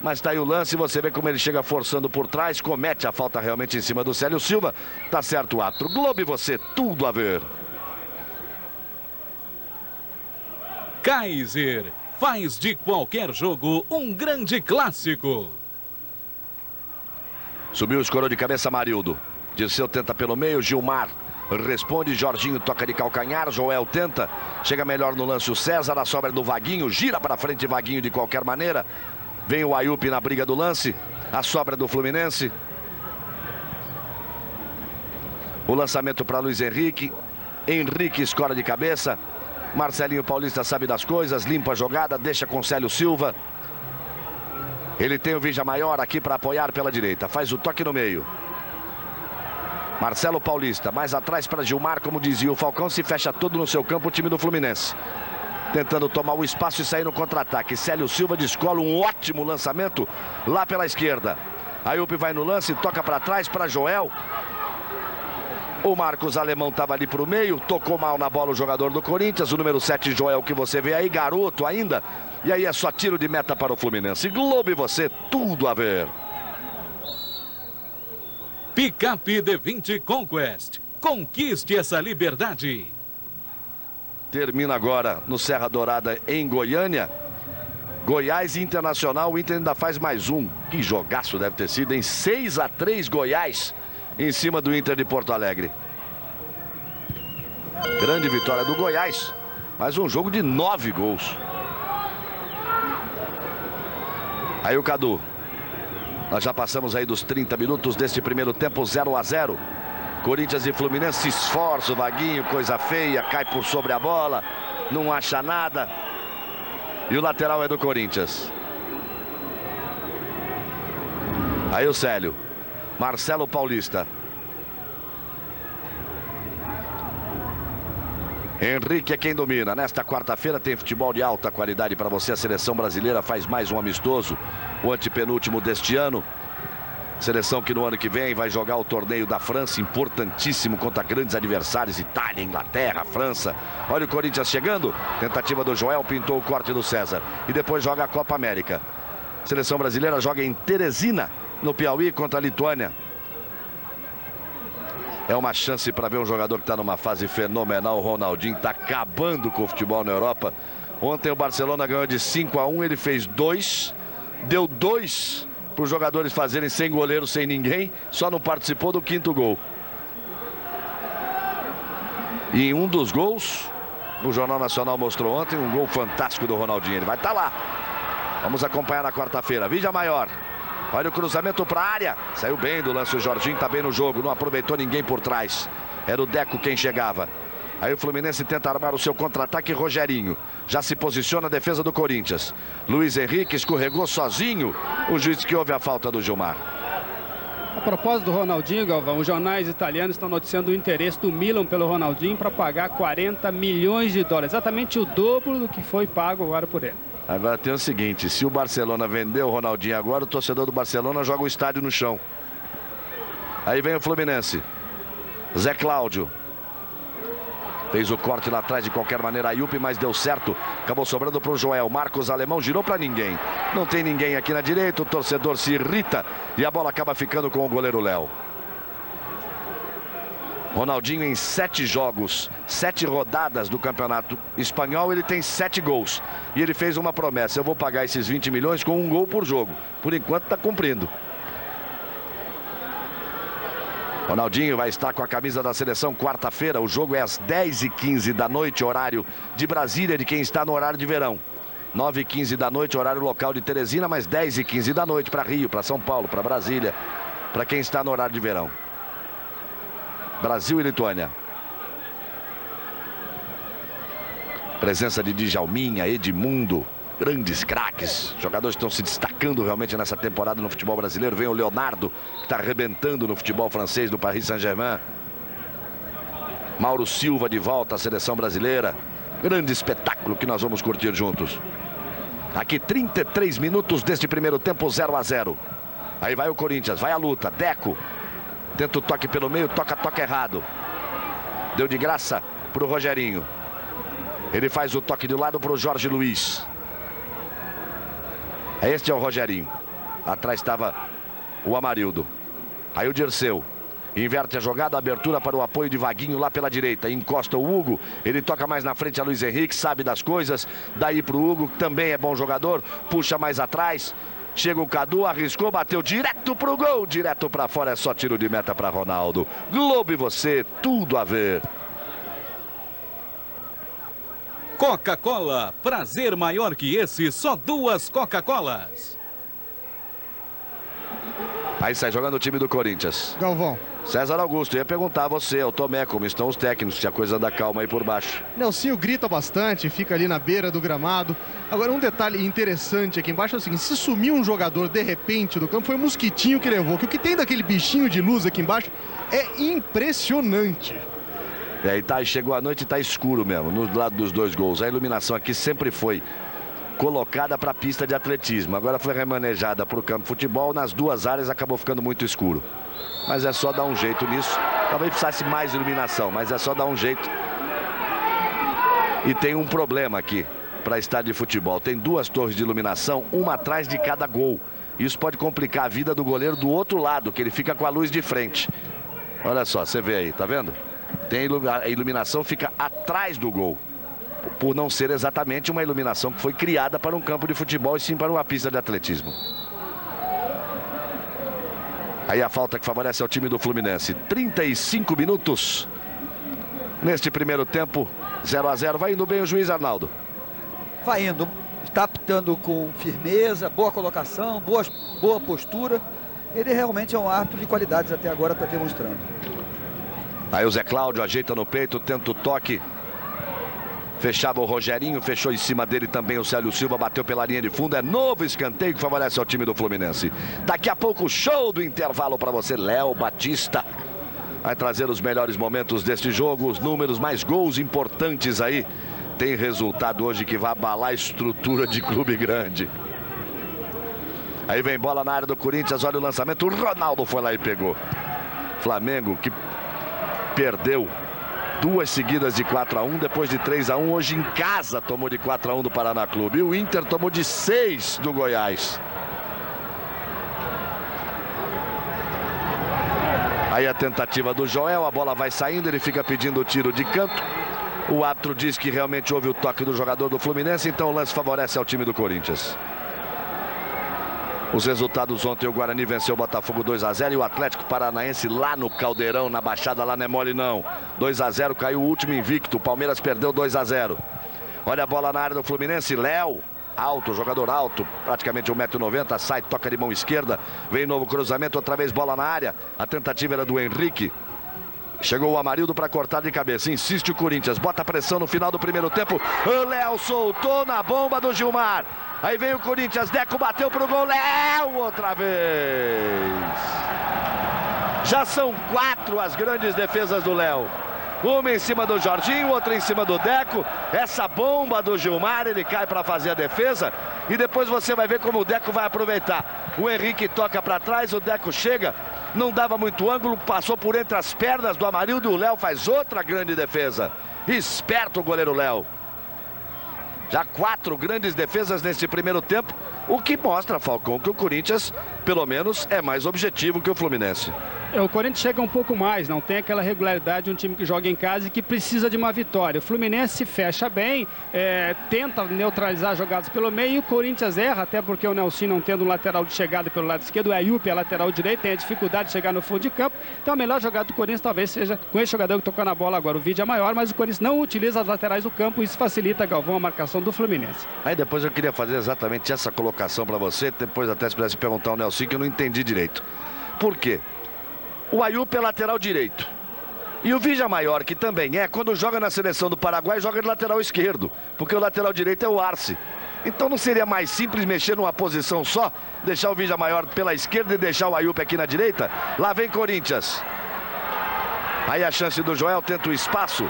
Mas tá aí o lance, você vê como ele chega forçando por trás, comete a falta realmente em cima do Célio Silva. Tá certo o ato. Globo e você, tudo a ver. Kaiser faz de qualquer jogo um grande clássico. Subiu, escorou de cabeça Amarildo. Dirceu tenta pelo meio, Gilmar responde, Jorginho toca de calcanhar, Joel tenta, chega melhor no lance o César, a sobra do Vaguinho, gira para frente Vaguinho de qualquer maneira. Vem o Ayup na briga do lance, a sobra do Fluminense. O lançamento para Luiz Henrique, Henrique escora de cabeça. Marcelinho Paulista sabe das coisas, limpa a jogada, deixa com Célio Silva. Ele tem o Vigia Maior aqui para apoiar pela direita, faz o toque no meio. Marcelo Paulista, mais atrás para Gilmar, como dizia o Falcão, se fecha todo no seu campo o time do Fluminense. Tentando tomar o espaço e sair no contra-ataque. Célio Silva descola um ótimo lançamento lá pela esquerda. Ayup vai no lance, toca para trás para Joel. O Marcos Alemão estava ali para o meio, tocou mal na bola o jogador do Corinthians, o número 7 Joel que você vê aí, garoto ainda. E aí é só tiro de meta para o Fluminense. Globo e você, tudo a ver. Picape D20 Conquest. Conquiste essa liberdade. Termina agora no Serra Dourada em Goiânia. Goiás e Internacional, o Inter ainda faz mais um. Que jogaço deve ter sido, em 6-3 Goiás. Em cima do Inter de Porto Alegre. Grande vitória do Goiás. Mais um jogo de 9 gols. Aí o Cadu. Nós já passamos aí dos 30 minutos deste primeiro tempo, 0-0. Corinthians e Fluminense se esforça, o Vaguinho, coisa feia, cai por sobre a bola, não acha nada. E o lateral é do Corinthians. Aí o Célio. Marcelo Paulista. Henrique é quem domina. Nesta quarta-feira tem futebol de alta qualidade para você. A seleção brasileira faz mais um amistoso, o antepenúltimo deste ano. Seleção que no ano que vem vai jogar o torneio da França, importantíssimo, contra grandes adversários, Itália, Inglaterra, França. Olha o Corinthians chegando, tentativa do Joel, pintou o corte do César. E depois joga a Copa América. Seleção brasileira joga em Teresina, no Piauí, contra a Lituânia. É uma chance para ver um jogador que está numa fase fenomenal. O Ronaldinho está acabando com o futebol na Europa. Ontem o Barcelona ganhou de 5-1, ele fez 2, deu 2 para os jogadores fazerem sem goleiro, sem ninguém, só não participou do 5º gol. E em um dos gols, o Jornal Nacional mostrou ontem, um gol fantástico do Ronaldinho. Ele vai estar lá. Vamos acompanhar na quarta-feira. Vigia Maior. Olha o cruzamento para a área. Saiu bem do lance, o Jorginho está bem no jogo, não aproveitou ninguém por trás. Era o Deco quem chegava. Aí o Fluminense tenta armar o seu contra-ataque. Rogerinho já se posiciona a defesa do Corinthians. Luiz Henrique escorregou sozinho. O juiz que houve a falta do Gilmar. A propósito do Ronaldinho, Galvão, os jornais italianos estão noticiando o interesse do Milan pelo Ronaldinho para pagar 40 milhões de dólares. Exatamente o dobro do que foi pago agora por ele. Agora tem o seguinte, se o Barcelona vender o Ronaldinho agora, o torcedor do Barcelona joga o estádio no chão. Aí vem o Fluminense. Zé Cláudio. Fez o corte lá atrás de qualquer maneira, Ayup, mas deu certo. Acabou sobrando para o Joel. Marcos Alemão girou para ninguém. Não tem ninguém aqui na direita, o torcedor se irrita e a bola acaba ficando com o goleiro Léo. Ronaldinho em 7 jogos, 7 rodadas do Campeonato Espanhol, ele tem 7 gols. E ele fez uma promessa, eu vou pagar esses 20 milhões com 1 gol por jogo. Por enquanto está cumprindo. Ronaldinho vai estar com a camisa da seleção quarta-feira. O jogo é às 10h15 da noite, horário de Brasília, de quem está no horário de verão. 9h15 da noite, horário local de Teresina, mas 10h15 da noite para Rio, para São Paulo, para Brasília, para quem está no horário de verão. Brasil e Lituânia. Presença de Djalminha, Edmundo, grandes craques, jogadores que estão se destacando realmente nessa temporada no futebol brasileiro. Vem o Leonardo, que está arrebentando no futebol francês do Paris Saint-Germain. Mauro Silva de volta à seleção brasileira. Grande espetáculo que nós vamos curtir juntos. Aqui 33 minutos deste primeiro tempo, 0-0. Aí vai o Corinthians, vai a luta, Deco. Tenta o toque pelo meio, toca errado. Deu de graça para o Rogerinho. Ele faz o toque de lado para o Jorge Luiz. Este é o Rogerinho. Atrás estava o Amarildo. Aí o Dirceu. Inverte a jogada, abertura para o apoio de Vaguinho lá pela direita. Encosta o Hugo. Ele toca mais na frente a Luiz Henrique, sabe das coisas. Daí para o Hugo, que também é bom jogador. Puxa mais atrás. Chega o Cadu, arriscou, bateu direto pro gol. Direto para fora, é só tiro de meta para Ronaldo. Globo e você, tudo a ver. Coca-Cola, prazer maior que esse, só 2 Coca-Colas. Aí sai jogando o time do Corinthians. Galvão. César Augusto, ia perguntar a você, ao Tomé, como estão os técnicos, se a coisa anda calma aí por baixo. Nelsinho grita bastante, fica ali na beira do gramado. Agora, um detalhe interessante aqui embaixo é o seguinte, se sumiu um jogador de repente do campo, foi o Mosquitinho que levou, que o que tem daquele bichinho de luz aqui embaixo é impressionante. E aí chegou a noite e tá escuro mesmo, no lado dos 2 gols. A iluminação aqui sempre foi colocada para a pista de atletismo. Agora foi remanejada para o campo de futebol. Nas 2 áreas acabou ficando muito escuro. Mas é só dar um jeito nisso. Talvez precisasse mais iluminação, mas é só dar um jeito. E tem um problema aqui para estádio de futebol. Tem 2 torres de iluminação, uma atrás de cada gol. Isso pode complicar a vida do goleiro do outro lado, que ele fica com a luz de frente. Olha só, você vê aí, tá vendo? A iluminação fica atrás do gol. Por não ser exatamente uma iluminação que foi criada para um campo de futebol e sim para uma pista de atletismo. Aí a falta que favorece ao time do Fluminense. 35 minutos neste primeiro tempo. 0-0. Vai indo bem o juiz Arnaldo. Vai indo. Está apitando com firmeza, boa colocação, boa postura. Ele realmente é um árbitro de qualidades até agora, está demonstrando. Aí o Zé Cláudio ajeita no peito, tenta o toque. Fechava o Rogerinho, fechou em cima dele também o Célio Silva, bateu pela linha de fundo. É novo escanteio que favorece ao time do Fluminense. Daqui a pouco, show do intervalo para você, Léo Batista. Vai trazer os melhores momentos deste jogo, os números, mais gols importantes aí. Tem resultado hoje que vai abalar a estrutura de clube grande. Aí vem bola na área do Corinthians, olha o lançamento, o Ronaldo foi lá e pegou. Flamengo que perdeu 2 seguidas de 4-1, depois de 3-1, hoje em casa tomou de 4-1 do Paraná Clube. E o Inter tomou de 6 do Goiás. Aí a tentativa do Joel, a bola vai saindo, ele fica pedindo o tiro de canto. O árbitro diz que realmente houve o toque do jogador do Fluminense, então o lance favorece ao time do Corinthians. Os resultados ontem, o Guarani venceu o Botafogo 2-0 e o Atlético Paranaense lá no Caldeirão, na Baixada, lá não é mole não. 2-0, caiu o último invicto, o Palmeiras perdeu 2-0. Olha a bola na área do Fluminense, Léo, alto, jogador alto, praticamente 1,90 m, sai, toca de mão esquerda, vem novo cruzamento, outra vez bola na área, a tentativa era do Henrique. Chegou o Amarildo para cortar de cabeça, insiste o Corinthians, bota pressão no final do primeiro tempo, o Léo soltou na bomba do Gilmar. Aí vem o Corinthians, Deco bateu pro gol, Léo outra vez. Já são 4 as grandes defesas do Léo. Uma em cima do Jorginho, outra em cima do Deco. Essa bomba do Gilmar, ele cai para fazer a defesa. E depois você vai ver como o Deco vai aproveitar. O Henrique toca para trás, o Deco chega. Não dava muito ângulo, passou por entre as pernas do Amarildo. O Léo faz outra grande defesa. Esperto o goleiro Léo. Já 4 grandes defesas nesse primeiro tempo, o que mostra, Falcão, que o Corinthians, pelo menos, é mais objetivo que o Fluminense. O Corinthians chega um pouco mais, não tem aquela regularidade de um time que joga em casa e que precisa de uma vitória. O Fluminense se fecha bem, tenta neutralizar jogadas pelo meio e o Corinthians erra, até porque o Nelson não tendo um lateral de chegada pelo lado esquerdo, o Ayup é lateral direito, tem a dificuldade de chegar no fundo de campo. Então a melhor jogada do Corinthians talvez seja com esse jogador que tocou na bola agora. O vídeo é maior, mas o Corinthians não utiliza as laterais do campo e isso facilita, Galvão, a marcação do Fluminense. Aí depois eu queria fazer exatamente essa colocação para você, depois até se pudesse perguntar ao Nelson, que eu não entendi direito. Por quê? O Ayup é lateral direito. E o Vija Maior, que também quando joga na seleção do Paraguai, joga de lateral esquerdo. Porque o lateral direito é o Arce. Então não seria mais simples mexer numa posição só? Deixar o Vija Maior pela esquerda e deixar o Ayup aqui na direita? Lá vem Corinthians. Aí a chance do Joel, tenta o espaço.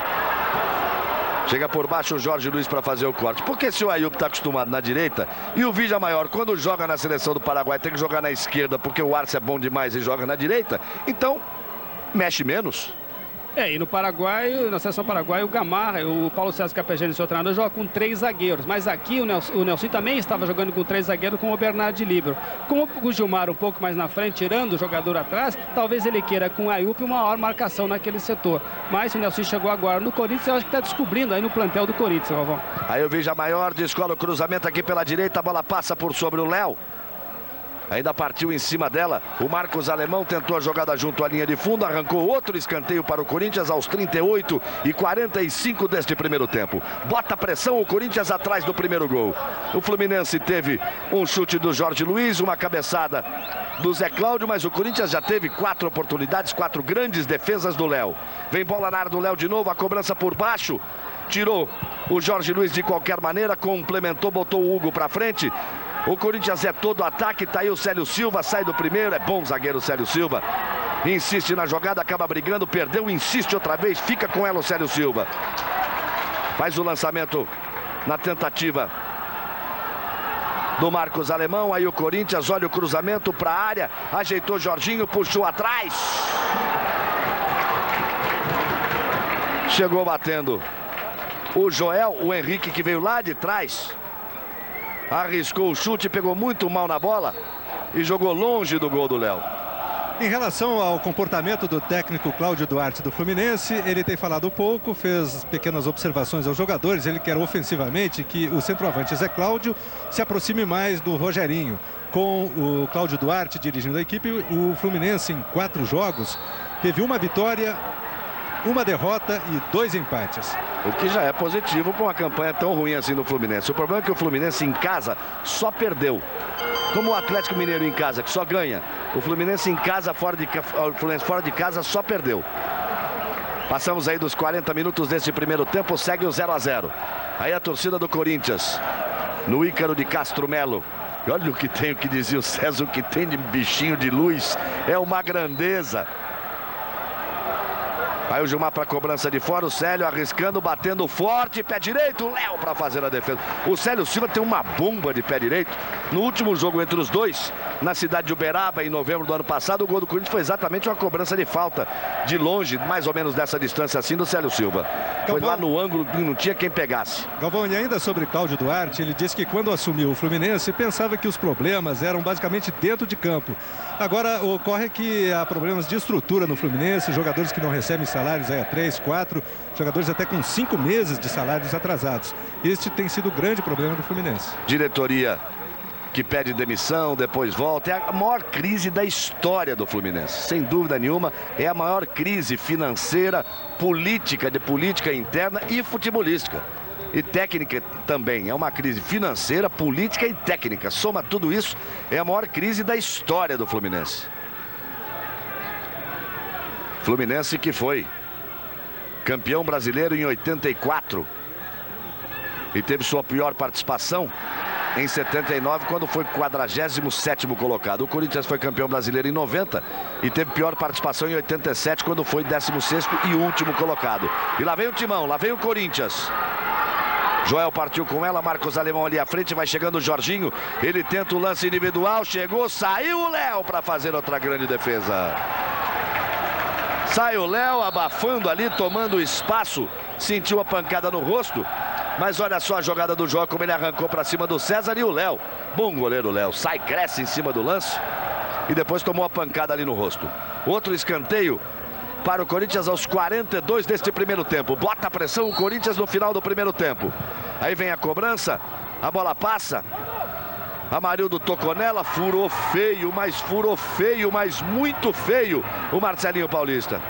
Chega por baixo o Jorge Luiz para fazer o corte. Porque se o Ayup está acostumado na direita e o Vija Maior, quando joga na seleção do Paraguai, tem que jogar na esquerda porque o Arce é bom demais e joga na direita, então mexe menos. E no Paraguai, na seleção paraguaia, o Gamarra, o Paulo César Capegeni, seu treinador, joga com 3 zagueiros. Mas aqui o Nelson também estava jogando com 3 zagueiros com o Bernardo de líbero. Com o Gilmar um pouco mais na frente, tirando o jogador atrás, talvez ele queira com o Ayup uma maior marcação naquele setor. Mas o Nelson chegou agora no Corinthians, eu acho que está descobrindo aí no plantel do Corinthians, Galvão. Aí o Vija Maior descola o cruzamento aqui pela direita, a bola passa por sobre o Léo. Ainda partiu em cima dela, o Marcos Alemão tentou a jogada junto à linha de fundo, arrancou outro escanteio para o Corinthians aos 38 e 45 deste primeiro tempo. Bota pressão o Corinthians atrás do primeiro gol. O Fluminense teve um chute do Jorge Luiz, uma cabeçada do Zé Cláudio, mas o Corinthians já teve 4 oportunidades, 4 grandes defesas do Léo. Vem bola na área do Léo de novo, a cobrança por baixo. Tirou o Jorge Luiz de qualquer maneira, complementou, botou o Hugo para frente. O Corinthians é todo ataque, tá aí o Célio Silva, sai do primeiro, é bom zagueiro o Célio Silva. Insiste na jogada, acaba brigando, perdeu, insiste outra vez, fica com ela o Célio Silva. Faz o lançamento na tentativa do Marcos Alemão, aí o Corinthians olha o cruzamento para a área, ajeitou Jorginho, puxou atrás. Chegou batendo o Joel, o Henrique que veio lá de trás. Arriscou o chute, pegou muito mal na bola e jogou longe do gol do Léo. Em relação ao comportamento do técnico Cláudio Duarte do Fluminense, ele tem falado pouco, fez pequenas observações aos jogadores. Ele quer ofensivamente que o centroavante Zé Cláudio se aproxime mais do Rogerinho. Com o Cláudio Duarte dirigindo a equipe, o Fluminense em 4 jogos teve 1 vitória, 1 derrota e 2 empates. O que já é positivo para uma campanha tão ruim assim do Fluminense. O problema é que o Fluminense em casa só perdeu. Como o Atlético Mineiro em casa, que só ganha. O Fluminense em casa, fora de casa, só perdeu. Passamos aí dos 40 minutos desse primeiro tempo, segue o 0 a 0. Aí a torcida do Corinthians, no Ícaro de Castro Melo. E olha o que tem, o que dizia o César, o que tem de bichinho de luz. É uma grandeza. Aí o Gilmar para a cobrança de fora, o Célio arriscando, batendo forte, pé direito, o Léo para fazer a defesa. O Célio Silva tem uma bomba de pé direito. No último jogo entre os dois, na cidade de Uberaba, em novembro do ano passado, o gol do Corinthians foi exatamente uma cobrança de falta de longe, mais ou menos dessa distância assim, do Célio Silva. Foi lá no ângulo que não tinha quem pegasse. Galvão, e ainda sobre Cláudio Duarte, ele disse que quando assumiu o Fluminense, pensava que os problemas eram basicamente dentro de campo. Agora, ocorre que há problemas de estrutura no Fluminense, jogadores que não recebem salários aí há 3, 4, jogadores até com 5 meses de salários atrasados. Este tem sido o grande problema do Fluminense. Diretoria que pede demissão, depois volta. É a maior crise da história do Fluminense. Sem dúvida nenhuma, é a maior crise financeira, política, de política interna e futebolística. E técnica também. É uma crise financeira, política e técnica. Soma tudo isso, é a maior crise da história do Fluminense. Fluminense que foi campeão brasileiro em 84. E teve sua pior participação em 79, quando foi 47º colocado. O Corinthians foi campeão brasileiro em 90 e teve pior participação em 87, quando foi 16º e último colocado. E lá vem o Timão, lá vem o Corinthians. Joel partiu com ela, Marcos Alemão ali à frente, vai chegando o Jorginho. Ele tenta o lance individual, chegou, saiu o Léo para fazer outra grande defesa. Sai o Léo, abafando ali, tomando espaço, sentiu a pancada no rosto. Mas olha só a jogada do João, como ele arrancou para cima do César e o Léo. Bom goleiro Léo, sai, cresce em cima do lance e depois tomou a pancada ali no rosto. Outro escanteio para o Corinthians aos 42 deste primeiro tempo. Bota a pressão o Corinthians no final do primeiro tempo. Aí vem a cobrança, a bola passa. Amarildo tocou nela, furou feio, mas muito feio o Marcelinho Paulista.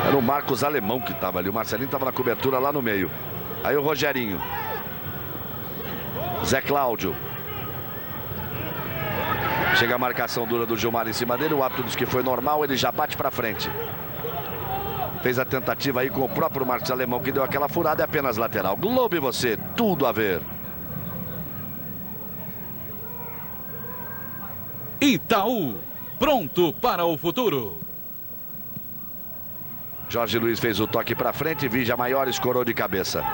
Era o Marcos Alemão que estava ali. O Marcelinho estava na cobertura lá no meio. Aí o Rogerinho. Zé Cláudio. Chega a marcação dura do Gilmar em cima dele. O árbitro diz que foi normal. Ele já bate para frente. Fez a tentativa aí com o próprio Marcos Alemão, que deu aquela furada. É apenas lateral. Globo e você, tudo a ver. Itaú, pronto para o futuro. Jorge Luiz fez o toque para frente, Vigia Maior escorou de cabeça.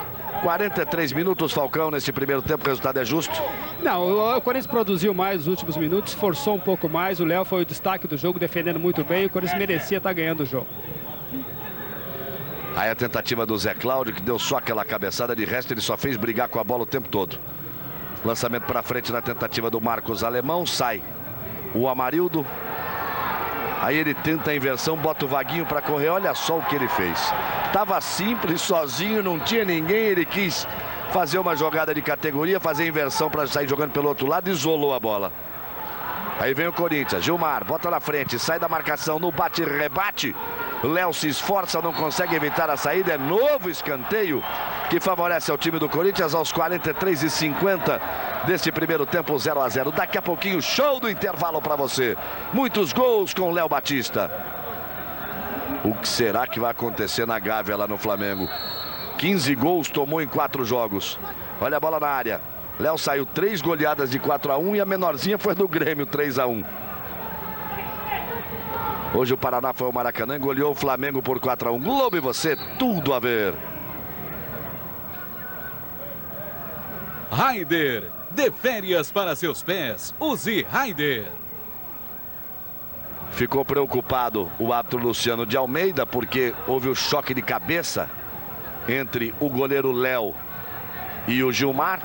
43 minutos, Falcão, nesse primeiro tempo, o resultado é justo? Não, o Corinthians produziu mais nos últimos minutos, forçou um pouco mais, o Léo foi o destaque do jogo, defendendo muito bem, o Corinthians merecia estar ganhando o jogo. Aí a tentativa do Zé Cláudio, que deu só aquela cabeçada, de resto ele só fez brigar com a bola o tempo todo. Lançamento para frente na tentativa do Marcos Alemão, sai o Amarildo. Aí ele tenta a inversão, bota o Vaguinho para correr. Olha só o que ele fez. Tava simples, sozinho, não tinha ninguém. Ele quis fazer uma jogada de categoria, fazer a inversão para sair jogando pelo outro lado, isolou a bola. Aí vem o Corinthians, Gilmar, bota na frente, sai da marcação no bate-rebate. Léo se esforça, não consegue evitar a saída. É novo escanteio que favorece ao time do Corinthians aos 43:50 deste primeiro tempo, 0 a 0. Daqui a pouquinho, show do intervalo para você. Muitos gols com Léo Batista. O que será que vai acontecer na Gávea lá no Flamengo? 15 gols tomou em 4 jogos. Olha a bola na área. Léo saiu 3 goleadas de 4 a 1 e a menorzinha foi do Grêmio, 3 a 1. Hoje o Paraná foi ao Maracanã, goleou o Flamengo por 4 a 1. Globo e você, tudo a ver. Raider, dê férias para seus pés, use Raider. Ficou preocupado o árbitro Luciano de Almeida, porque houve o choque de cabeça entre o goleiro Léo e o Gilmar.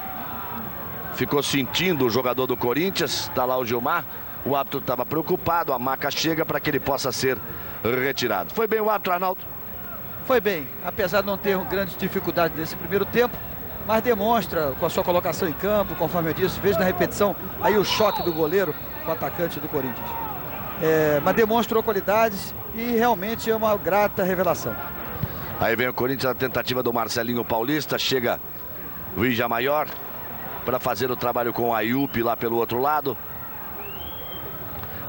Ficou sentindo o jogador do Corinthians, está lá o Gilmar. O árbitro estava preocupado, a maca chega para que ele possa ser retirado. Foi bem o árbitro, Arnaldo? Foi bem, apesar de não ter grandes dificuldades nesse primeiro tempo, mas demonstra com a sua colocação em campo, conforme eu disse, vejo na repetição aí o choque do goleiro com o atacante do Corinthians. Mas demonstrou qualidades e realmente é uma grata revelação. Aí vem o Corinthians, a tentativa do Marcelinho Paulista, chega Vigia Maior para fazer o trabalho com o Ayup lá pelo outro lado.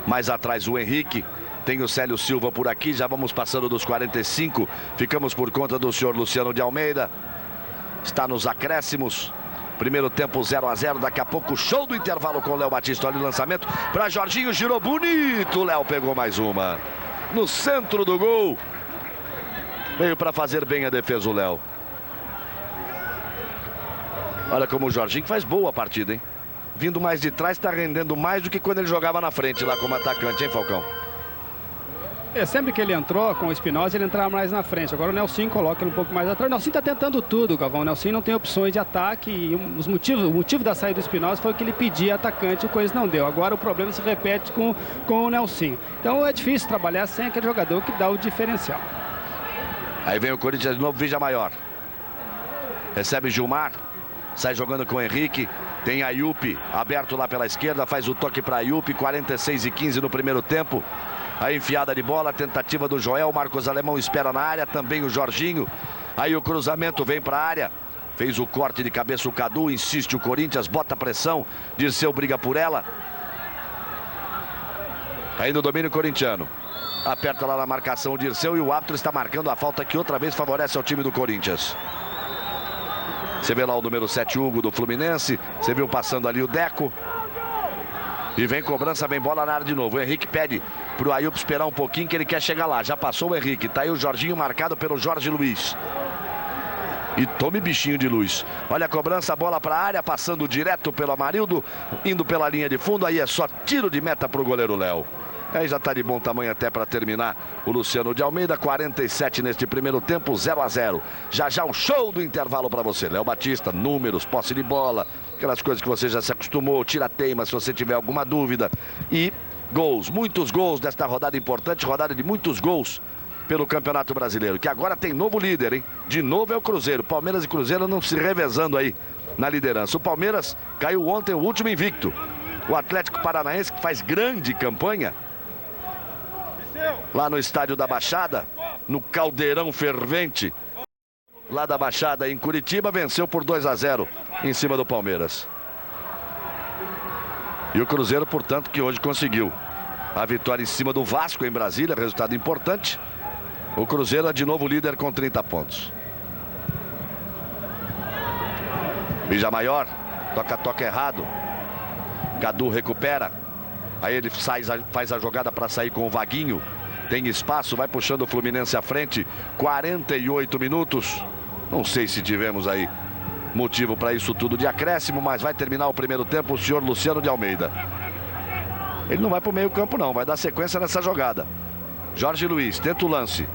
Mais atrás o Henrique, tem o Célio Silva por aqui, já vamos passando dos 45, ficamos por conta do senhor Luciano de Almeida. Está nos acréscimos, primeiro tempo 0 a 0, daqui a pouco show do intervalo com o Léo Batista. Olha o lançamento para Jorginho, girou bonito, o Léo pegou mais uma. No centro do gol, veio para fazer bem a defesa o Léo. Olha como o Jorginho faz boa a partida, hein? Vindo mais de trás, está rendendo mais do que quando ele jogava na frente lá como atacante, hein, Falcão? Sempre que ele entrou com o Espinosa, ele entrava mais na frente. Agora o Nelson coloca ele um pouco mais atrás. O Nelson está tentando tudo, Galvão. O Nelson não tem opções de ataque. E o motivo da saída do Espinosa foi que ele pedia atacante e o Corinthians não deu. Agora o problema se repete com o Nelson. Então é difícil trabalhar sem aquele jogador que dá o diferencial. Aí vem o Corinthians de novo, Vigia Maior. Recebe Gilmar. Sai jogando com o Henrique. Tem Ayup aberto lá pela esquerda. Faz o toque para Ayup. 46:15 no primeiro tempo. A enfiada de bola, a tentativa do Joel, Marcos Alemão espera na área, também o Jorginho. Aí o cruzamento vem para a área. Fez o corte de cabeça o Cadu, insiste o Corinthians, bota pressão. Dirceu briga por ela. Aí no domínio corintiano. Aperta lá na marcação o Dirceu e o árbitro está marcando a falta que outra vez favorece ao time do Corinthians. Você vê lá o número 7, Hugo, do Fluminense. Você viu passando ali o Deco. E vem cobrança, vem bola na área de novo. O Henrique pede pro Ayup esperar um pouquinho que ele quer chegar lá. Já passou o Henrique. Tá aí o Jorginho marcado pelo Jorge Luiz. E tome bichinho de luz. Olha a cobrança, bola para a área, passando direto pelo Amarildo, indo pela linha de fundo. Aí é só tiro de meta pro goleiro Léo. Aí já tá de bom tamanho até para terminar o Luciano de Almeida. 47 neste primeiro tempo, 0-0. Já o show do intervalo para você. Léo Batista, números, posse de bola, aquelas coisas que você já se acostumou. Tira teima se você tiver alguma dúvida. E gols, muitos gols desta rodada importante, rodada de muitos gols pelo Campeonato Brasileiro, que agora tem novo líder, hein? De novo é o Cruzeiro. Palmeiras e Cruzeiro não se revezando aí na liderança. O Palmeiras caiu ontem, o último invicto. O Atlético Paranaense, que faz grande campanha lá no estádio da Baixada, no caldeirão fervente lá da Baixada em Curitiba, venceu por 2-0 em cima do Palmeiras. E o Cruzeiro, portanto, que hoje conseguiu a vitória em cima do Vasco em Brasília, resultado importante. O Cruzeiro é de novo líder com 30 pontos. Vigia Maior, toca errado. Cadu recupera. Aí ele faz a jogada para sair com o Vaguinho. Tem espaço, vai puxando o Fluminense à frente. 48 minutos. Não sei se tivemos aí motivo para isso tudo de acréscimo, mas vai terminar o primeiro tempo o senhor Luciano de Almeida. Ele não vai para o meio campo não, vai dar sequência nessa jogada. Jorge Luiz tenta o lance.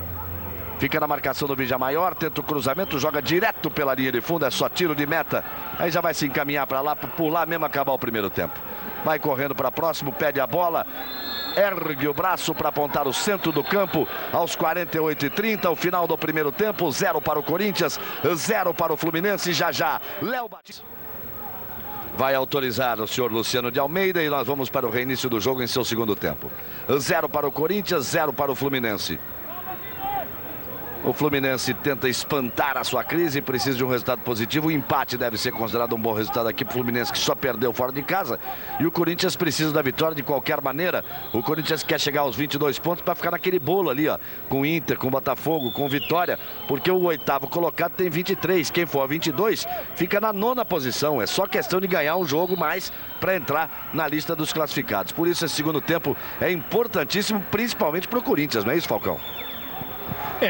Fica na marcação do Vigia Maior, tenta o cruzamento, joga direto pela linha de fundo, é só tiro de meta. Aí já vai se encaminhar para lá, por lá mesmo acabar o primeiro tempo. Vai correndo para próximo, pede a bola, ergue o braço para apontar o centro do campo aos 48:30, o final do primeiro tempo, 0 para o Corinthians, 0 para o Fluminense. Já, Léo Batista vai autorizar o senhor Luciano de Almeida e nós vamos para o reinício do jogo em seu segundo tempo. 0 para o Corinthians, 0 para o Fluminense. O Fluminense tenta espantar a sua crise, precisa de um resultado positivo. O empate deve ser considerado um bom resultado aqui para o Fluminense, que só perdeu fora de casa. E o Corinthians precisa da vitória de qualquer maneira. O Corinthians quer chegar aos 22 pontos para ficar naquele bolo ali, ó, com o Inter, com o Botafogo, com Vitória, porque o oitavo colocado tem 23. Quem for a 22 fica na 9ª posição. É só questão de ganhar um jogo mais para entrar na lista dos classificados. Por isso esse segundo tempo é importantíssimo, principalmente para o Corinthians, não é isso, Falcão?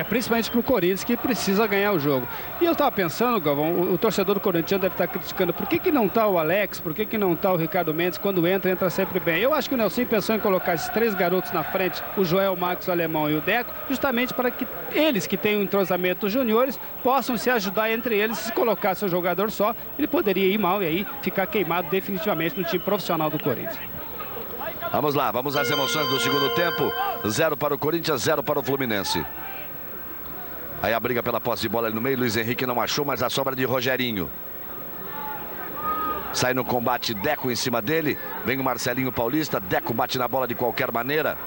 Principalmente para o Corinthians, que precisa ganhar o jogo. E eu estava pensando, Galvão, o torcedor do Corinthians deve estar criticando por que não está o Alex, por que não está o Ricardo Mendes, quando entra sempre bem. Eu acho que o Nelson pensou em colocar esses 3 garotos na frente, o Joel, o Marcos, o Alemão e o Deco, justamente para que eles, que têm um entrosamento, os juniores, possam se ajudar entre eles. Se colocar seu jogador só, ele poderia ir mal e aí ficar queimado definitivamente no time profissional do Corinthians. Vamos lá, vamos às emoções do segundo tempo. 0 para o Corinthians, 0 para o Fluminense. Aí a briga pela posse de bola ali no meio, Luiz Henrique não achou, mas a sobra de Rogerinho. Sai no combate Deco em cima dele, vem o Marcelinho Paulista, Deco bate na bola de qualquer maneira.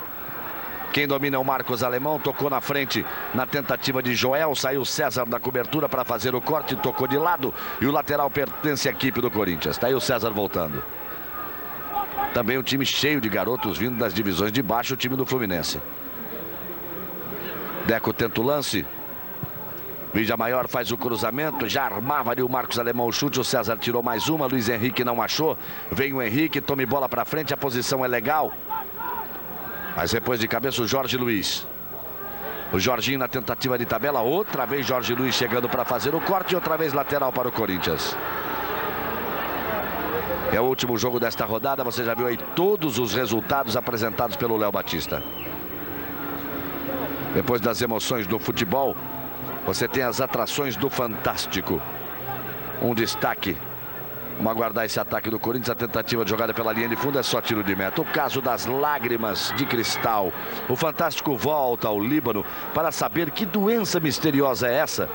Quem domina é o Marcos Alemão, tocou na frente na tentativa de Joel, saiu César da cobertura para fazer o corte, tocou de lado e o lateral pertence à equipe do Corinthians. Está aí o César voltando. Também o time cheio de garotos vindo das divisões de baixo, o time do Fluminense. Deco tenta o lance. Vigia Maior faz o cruzamento, já armava ali o Marcos Alemão o chute, o César tirou mais uma, Luiz Henrique não achou, vem o Henrique, tome bola para frente, a posição é legal. Mas depois de cabeça o Jorge Luiz. O Jorginho na tentativa de tabela, outra vez Jorge Luiz chegando para fazer o corte e outra vez lateral para o Corinthians. É o último jogo desta rodada. Você já viu aí todos os resultados apresentados pelo Léo Batista. Depois das emoções do futebol, você tem as atrações do Fantástico. Um destaque. Vamos aguardar esse ataque do Corinthians. A tentativa de jogada pela linha de fundo é só tiro de meta. O caso das lágrimas de cristal. O Fantástico volta ao Líbano para saber que doença misteriosa é essa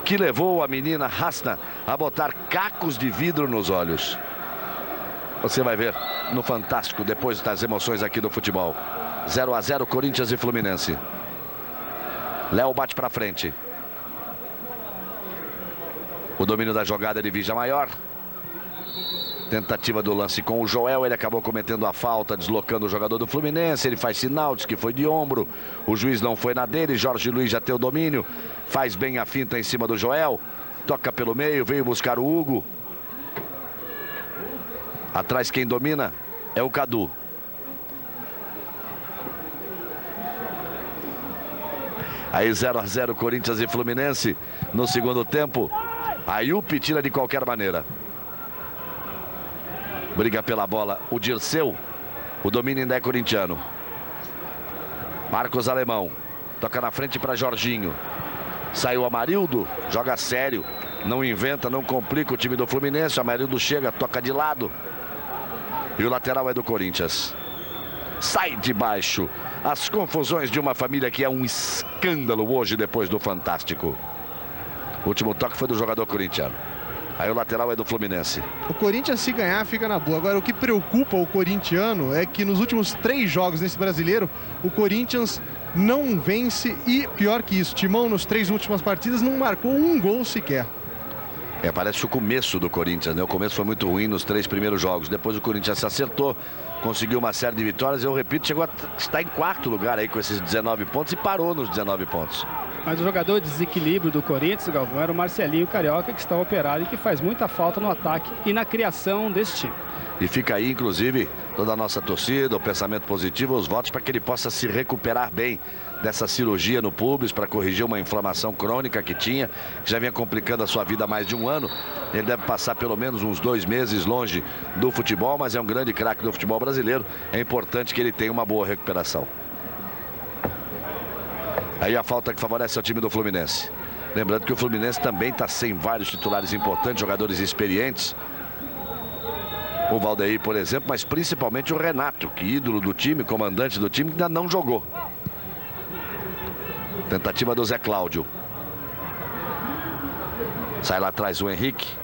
que levou a menina Hasna a botar cacos de vidro nos olhos. Você vai ver no Fantástico depois das emoções aqui do futebol. 0 a 0 Corinthians e Fluminense. Léo bate para frente. O domínio da jogada de Vigia Maior. Tentativa do lance com o Joel. Ele acabou cometendo a falta, deslocando o jogador do Fluminense. Ele faz sinal, diz que foi de ombro. O juiz não foi na dele. Jorge Luiz já tem o domínio. Faz bem a finta em cima do Joel. Toca pelo meio, veio buscar o Hugo. Atrás quem domina é o Cadu. Aí 0 a 0 Corinthians e Fluminense no segundo tempo. Ayup tira de qualquer maneira. Briga pela bola o Dirceu. O domínio ainda é corintiano. Marcos Alemão. Toca na frente para Jorginho. Saiu Amarildo. Joga sério. Não inventa, não complica o time do Fluminense. Amarildo chega, toca de lado. E o lateral é do Corinthians. Sai de baixo. As confusões de uma família que é um escândalo hoje depois do Fantástico. O último toque foi do jogador corintiano. Aí o lateral é do Fluminense. O Corinthians, se ganhar, fica na boa. Agora, o que preocupa o corintiano é que nos últimos 3 jogos nesse brasileiro, o Corinthians não vence e, pior que isso, Timão nos 3 últimas partidas não marcou um gol sequer. Parece o começo do Corinthians, né? O começo foi muito ruim nos 3 primeiros jogos. Depois o Corinthians se acertou, conseguiu uma série de vitórias. Eu repito, chegou a estar em 4º lugar aí com esses 19 pontos e parou nos 19 pontos. Mas o jogador de desequilíbrio do Corinthians, Galvão, era o Marcelinho Carioca, que está operado e que faz muita falta no ataque e na criação desse time. E fica aí, inclusive, toda a nossa torcida, o pensamento positivo, os votos para que ele possa se recuperar bem dessa cirurgia no púbis, para corrigir uma inflamação crônica que tinha, que já vinha complicando a sua vida há mais de um ano. Ele deve passar pelo menos uns 2 meses longe do futebol, mas é um grande craque do futebol brasileiro. É importante que ele tenha uma boa recuperação. Aí a falta que favorece o time do Fluminense. Lembrando que o Fluminense também está sem vários titulares importantes, jogadores experientes. O Valdeir, por exemplo, mas principalmente o Renato, que ídolo do time, comandante do time, que ainda não jogou. Tentativa do Zé Cláudio. Sai lá atrás o Henrique.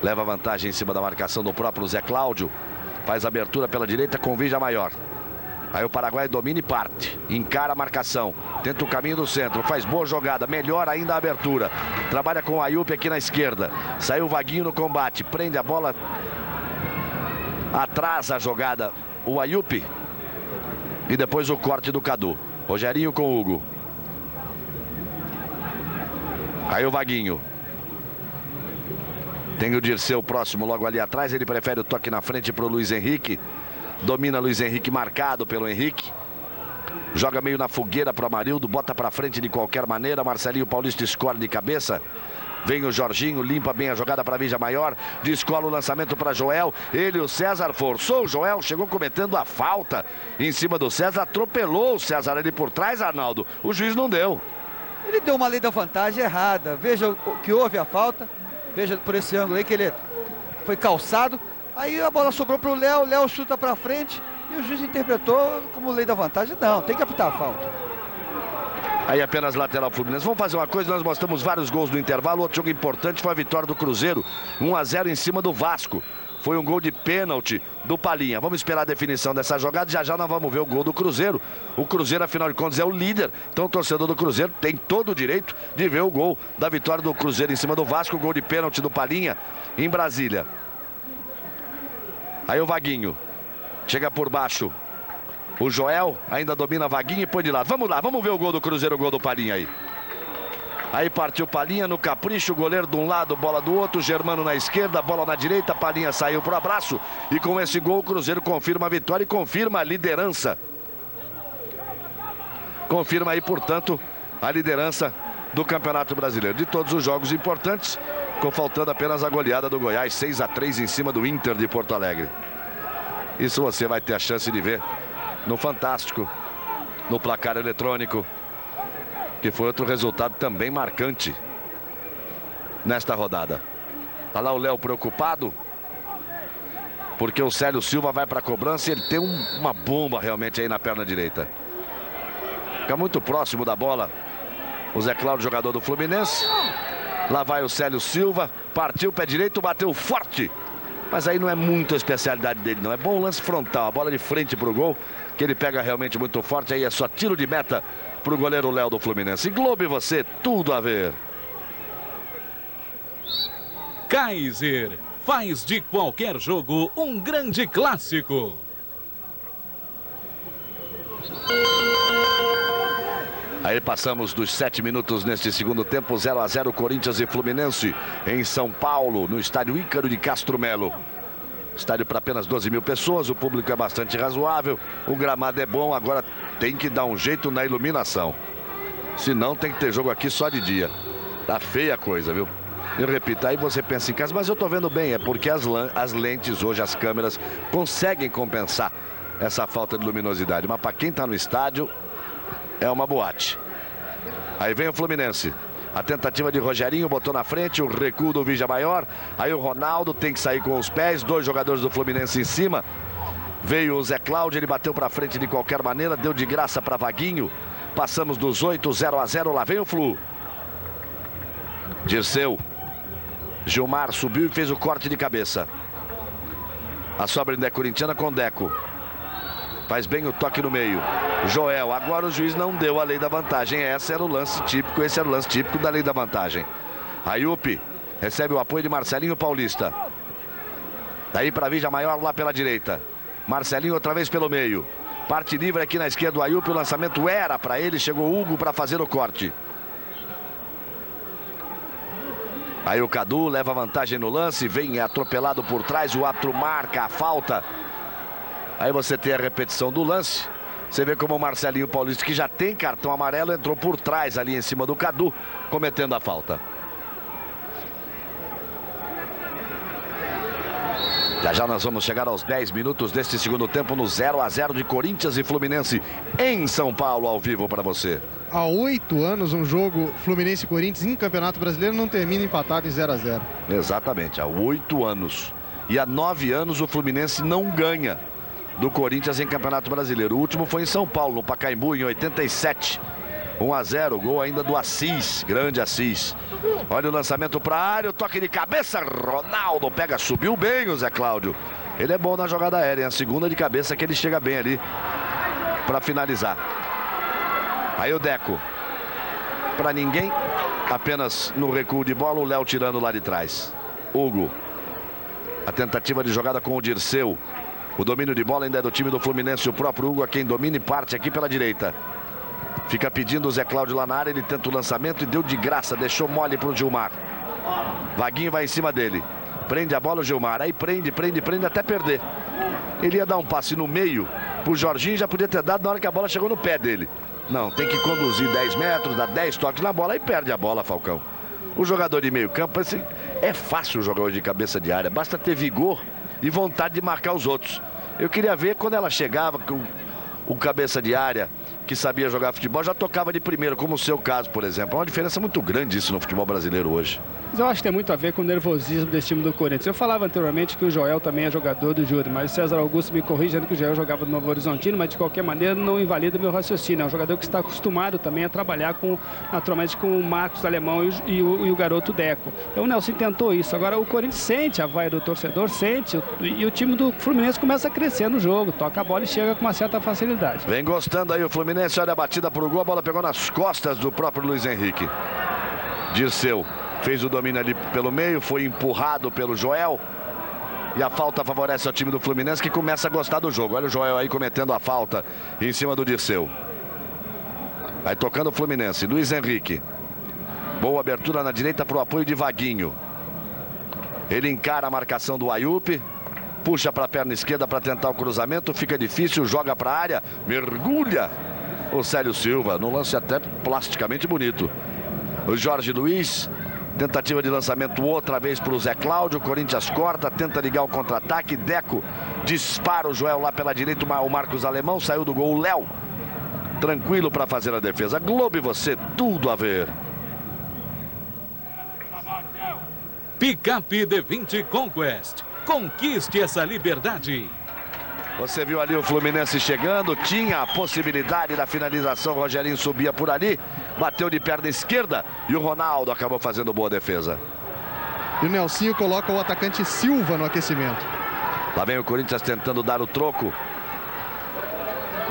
Leva vantagem em cima da marcação do próprio Zé Cláudio. Faz abertura pela direita com Vigia Maior. Aí o Paraguai domina e parte. Encara a marcação. Tenta o caminho do centro. Faz boa jogada. Melhor ainda a abertura. Trabalha com o Ayup aqui na esquerda. Saiu o Vaguinho no combate. Prende a bola. Atrasa a jogada o Ayup. E depois o corte do Cadu. Rogerinho com o Hugo. Aí o Vaguinho. Tem o Dirceu próximo logo ali atrás. Ele prefere o toque na frente para o Luiz Henrique. Domina Luiz Henrique, marcado pelo Henrique. Joga meio na fogueira para o Amarildo. Bota para frente de qualquer maneira. Marcelinho Paulista escolhe de cabeça. Vem o Jorginho, limpa bem a jogada para Vigia Maior. Descola o lançamento para Joel. Ele, o César, forçou o Joel. Chegou cometendo a falta em cima do César. Atropelou o César ali por trás, Arnaldo. O juiz não deu. Ele deu uma lei da vantagem errada. Veja que houve a falta. Veja por esse ângulo aí que ele foi calçado. Aí a bola sobrou para o Léo. Léo chuta para frente. E o juiz interpretou como lei da vantagem. Não, tem que apitar a falta. Aí apenas lateral Fluminense. Vamos fazer uma coisa, nós mostramos vários gols no intervalo. Outro jogo importante foi a vitória do Cruzeiro. 1 a 0 em cima do Vasco. Foi um gol de pênalti do Palinha. Vamos esperar a definição dessa jogada. Já já nós vamos ver o gol do Cruzeiro. O Cruzeiro, afinal de contas, é o líder. Então o torcedor do Cruzeiro tem todo o direito de ver o gol da vitória do Cruzeiro em cima do Vasco. O gol de pênalti do Palinha em Brasília. Aí o Vaguinho. Chega por baixo. O Joel ainda domina a Vaguinho e põe de lado. Vamos lá, vamos ver o gol do Cruzeiro, o gol do Palinha aí. Aí partiu Palinha no capricho, o goleiro de um lado, bola do outro, Germano na esquerda, bola na direita, Palinha saiu pro abraço. E com esse gol o Cruzeiro confirma a vitória e confirma a liderança. Confirma aí, portanto, a liderança do Campeonato Brasileiro. De todos os jogos importantes, Ficou faltando apenas a goleada do Goiás, 6-3 em cima do Inter de Porto Alegre. Isso você vai ter a chance de ver no Fantástico, no placar eletrônico, que foi outro resultado também marcante nesta rodada. Tá lá o Léo preocupado, porque o Célio Silva vai para a cobrança e ele tem uma bomba realmente aí na perna direita. Fica muito próximo da bola o Zé Cláudio, jogador do Fluminense. Lá vai o Célio Silva, partiu pé direito, bateu forte. Mas aí não é muito a especialidade dele, não. É bom o lance frontal, a bola de frente para o gol, que ele pega realmente muito forte. Aí é só tiro de meta para o goleiro Léo do Fluminense. Globo e você, tudo a ver. Kaiser faz de qualquer jogo um grande clássico. Aí passamos dos 7 minutos neste segundo tempo, 0-0 Corinthians e Fluminense em São Paulo, no estádio Ícaro de Castro Melo. Estádio para apenas 12 mil pessoas, o público é bastante razoável, o gramado é bom, agora tem que dar um jeito na iluminação. Senão tem que ter jogo aqui só de dia. Tá feia a coisa, viu? Eu repito, aí você pensa em casa, mas eu tô vendo bem, é porque as lentes hoje, as câmeras, conseguem compensar essa falta de luminosidade. Mas para quem tá no estádio, é uma boate. Aí vem o Fluminense. A tentativa de Rogerinho, botou na frente, o recuo do Vigia Maior. Aí o Ronaldo tem que sair com os pés, 2 jogadores do Fluminense em cima. Veio o Zé Cláudio, ele bateu para frente de qualquer maneira, deu de graça para Vaguinho. Passamos dos 8, 0-0, lá vem o Flu. Dirceu. Gilmar subiu e fez o corte de cabeça. A sobra ainda é corintiana com Deco. Faz bem o toque no meio. Joel, agora o juiz não deu a lei da vantagem. Esse era o lance típico da lei da vantagem. Ayup recebe o apoio de Marcelinho Paulista. Daí para Vigia Maior lá pela direita. Marcelinho outra vez pelo meio. Parte livre aqui na esquerda do Ayup. O lançamento era para ele. Chegou o Hugo para fazer o corte. Aí o Cadu leva vantagem no lance. Vem atropelado por trás. O árbitro marca a falta. Aí você tem a repetição do lance. Você vê como o Marcelinho Paulista, que já tem cartão amarelo, entrou por trás ali em cima do Cadu, cometendo a falta. Já nós vamos chegar aos 10 minutos deste segundo tempo no 0-0 de Corinthians e Fluminense em São Paulo, ao vivo para você. Há 8 anos um jogo Fluminense e Corinthians em Campeonato Brasileiro não termina empatado em 0-0. Exatamente, há 8 anos. E há 9 anos o Fluminense não ganha do Corinthians em Campeonato Brasileiro. O último foi em São Paulo, no Pacaembu, em 87. 1-0, gol ainda do Assis, grande Assis. Olha o lançamento para a área, o toque de cabeça, Ronaldo pega, subiu bem o Zé Cláudio. Ele é bom na jogada aérea, a segunda de cabeça que ele chega bem ali para finalizar. Aí o Deco, para ninguém, apenas no recuo de bola, o Léo tirando lá de trás. Hugo, a tentativa de jogada com o Dirceu. O domínio de bola ainda é do time do Fluminense. O próprio Hugo é quem domina e parte aqui pela direita. Fica pedindo o Zé Cláudio lá na área. Ele tenta o lançamento e deu de graça. Deixou mole para o Gilmar. Vaguinho vai em cima dele. Prende a bola o Gilmar. Aí prende até perder. Ele ia dar um passe no meio pro Jorginho. Já podia ter dado na hora que a bola chegou no pé dele. Não, tem que conduzir 10 metros, dar 10 toques na bola e perde a bola, Falcão. O jogador de meio campo, assim, é fácil o jogador de cabeça de área. Basta ter vigor e vontade de marcar os outros. Eu queria ver quando ela chegava com o cabeça de área que sabia jogar futebol, já tocava de primeiro, como o seu caso, por exemplo. É uma diferença muito grande isso no futebol brasileiro hoje. Mas eu acho que tem muito a ver com o nervosismo desse time do Corinthians. Eu falava anteriormente que o Joel também é jogador do Júnior, mas o César Augusto me corrige dizendo que o Joel jogava no Novo Horizontino, mas de qualquer maneira não invalida o meu raciocínio. É um jogador que está acostumado também a trabalhar naturalmente com o Marcos Alemão e o garoto Deco. Então o Nelson tentou isso. Agora o Corinthians sente a vaia do torcedor, sente, e o time do Fluminense começa a crescer no jogo, toca a bola e chega com uma certa facilidade. Vem gostando aí o Fluminense, olha a batida pro gol, a bola pegou nas costas do próprio Luiz Henrique. Dirceu fez o domínio ali pelo meio, foi empurrado pelo Joel. E a falta favorece ao time do Fluminense, que começa a gostar do jogo. Olha o Joel aí cometendo a falta em cima do Dirceu. Vai tocando o Fluminense, Luiz Henrique. Boa abertura na direita para o apoio de Vaguinho. Ele encara a marcação do Ayup. Puxa para a perna esquerda para tentar o cruzamento. Fica difícil, joga para a área. Mergulha o Célio Silva. No lance até plasticamente bonito. O Jorge Luiz Tentativa de lançamento outra vez para o Zé Cláudio. O Corinthians corta, tenta ligar o contra-ataque. Deco dispara o Joel lá pela direita. O Marcos Alemão saiu do gol. O Léo tranquilo para fazer a defesa. Globo e você, tudo a ver. Picape D20 Conquest. Conquiste essa liberdade. Você viu ali o Fluminense chegando, tinha a possibilidade da finalização, o Rogerinho subia por ali, bateu de perna esquerda e o Ronaldo acabou fazendo boa defesa. E o Nelsinho coloca o atacante Silva no aquecimento. Lá vem o Corinthians tentando dar o troco.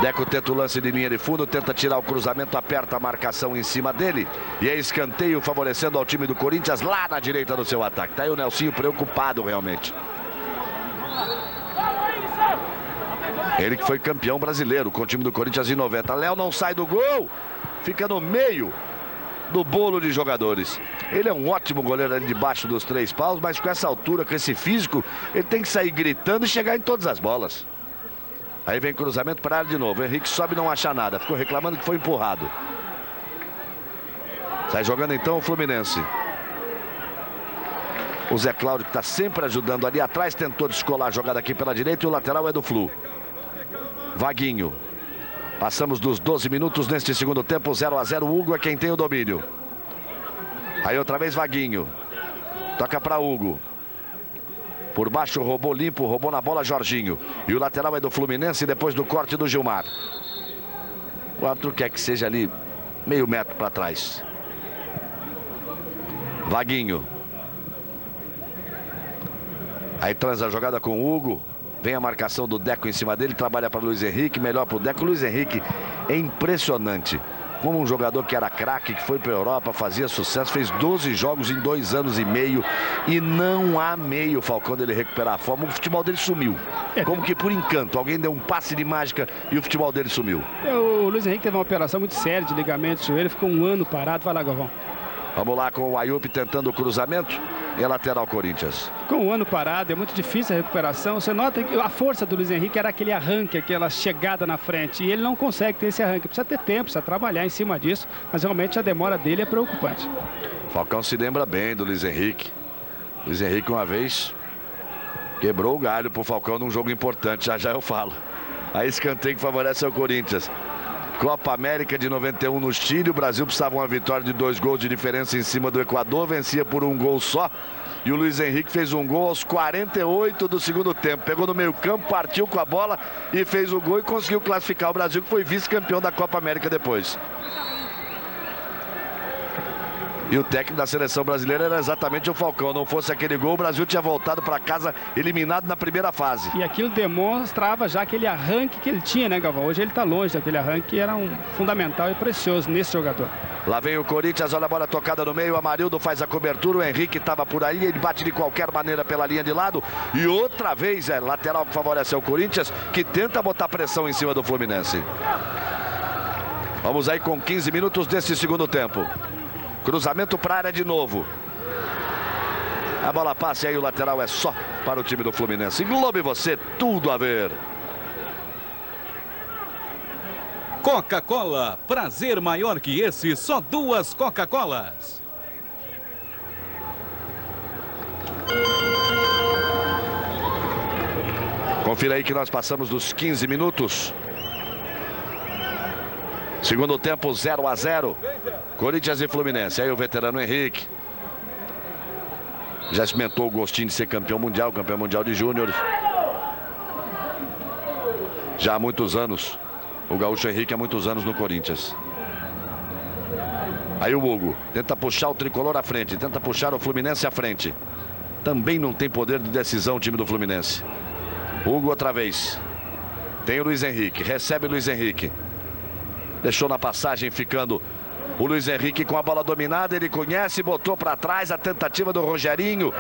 Deco tenta o lance de linha de fundo, tenta tirar o cruzamento, aperta a marcação em cima dele. E é escanteio favorecendo ao time do Corinthians lá na direita do seu ataque. Tá aí o Nelsinho preocupado realmente. Ele que foi campeão brasileiro com o time do Corinthians em 90. Léo não sai do gol, fica no meio do bolo de jogadores. Ele é um ótimo goleiro ali debaixo dos 3 paus, mas com essa altura, com esse físico, ele tem que sair gritando e chegar em todas as bolas. Aí vem cruzamento para a área de novo. O Henrique sobe e não acha nada, ficou reclamando que foi empurrado. Sai jogando então o Fluminense. O Zé Cláudio, que está sempre ajudando ali atrás, tentou descolar a jogada aqui pela direita e o lateral é do Flu. Vaguinho. Passamos dos 12 minutos neste segundo tempo, 0 a 0. O Hugo é quem tem o domínio. Aí outra vez Vaguinho. Toca para Hugo. Por baixo roubou limpo, roubou na bola Jorginho. E o lateral é do Fluminense depois do corte do Gilmar. O árbitro quer que seja ali meio metro para trás. Vaguinho. Aí transa a jogada com o Hugo. Vem a marcação do Deco em cima dele, trabalha para Luiz Henrique, melhor para o Deco. Luiz Henrique é impressionante. Como um jogador que era craque, que foi para a Europa, fazia sucesso, fez 12 jogos em 2 anos e meio. E não há meio, Falcão, dele recuperar a forma. O futebol dele sumiu. Como que por encanto, alguém deu um passe de mágica e o futebol dele sumiu. O Luiz Henrique teve uma operação muito séria de ligamento de joelho, ficou 1 ano parado. Vai lá, Galvão. Vamos lá com o Ayup tentando o cruzamento. E a lateral Corinthians. Ficou 1 ano parado, é muito difícil a recuperação. Você nota que a força do Luiz Henrique era aquele arranque, aquela chegada na frente. E ele não consegue ter esse arranque. Precisa ter tempo, precisa trabalhar em cima disso. Mas realmente a demora dele é preocupante. Falcão se lembra bem do Luiz Henrique. Luiz Henrique uma vez quebrou o galho pro Falcão num jogo importante. Já já eu falo. Aí escanteio que favorece o Corinthians. Copa América de 91 no Chile. O Brasil precisava uma vitória de 2 gols de diferença em cima do Equador. Vencia por 1 gol só. E o Luiz Henrique fez 1 gol aos 48 do segundo tempo. Pegou no meio campo, partiu com a bola e fez o gol e conseguiu classificar o Brasil, que foi vice-campeão da Copa América depois. E o técnico da seleção brasileira era exatamente o Falcão. Não fosse aquele gol, o Brasil tinha voltado para casa eliminado na primeira fase. E aquilo demonstrava já aquele arranque que ele tinha, né, Galvão? Hoje ele está longe daquele arranque que era fundamental e precioso nesse jogador. Lá vem o Corinthians, olha a bola tocada no meio, o Amarildo faz a cobertura, o Henrique estava por aí, ele bate de qualquer maneira pela linha de lado. E outra vez é lateral que favorece o Corinthians, que tenta botar pressão em cima do Fluminense. Vamos aí com 15 minutos desse segundo tempo. Cruzamento para a área de novo. A bola passa e aí o lateral é só para o time do Fluminense. Globo e você, tudo a ver. Coca-Cola, prazer maior que esse, só 2 Coca-Colas. Confira aí que nós passamos dos 15 minutos. Segundo tempo, 0 a 0. Corinthians e Fluminense. Aí o veterano Henrique. Já experimentou o gostinho de ser campeão mundial de júniores. Já há muitos anos. O gaúcho Henrique há muitos anos no Corinthians. Aí o Hugo tenta puxar o tricolor à frente, tenta puxar o Fluminense à frente. Também não tem poder de decisão o time do Fluminense. Hugo outra vez. Tem o Luiz Henrique, recebe o Luiz Henrique. Deixou na passagem ficando o Luiz Henrique com a bola dominada. Ele conhece, botou para trás a tentativa do Rogerinho.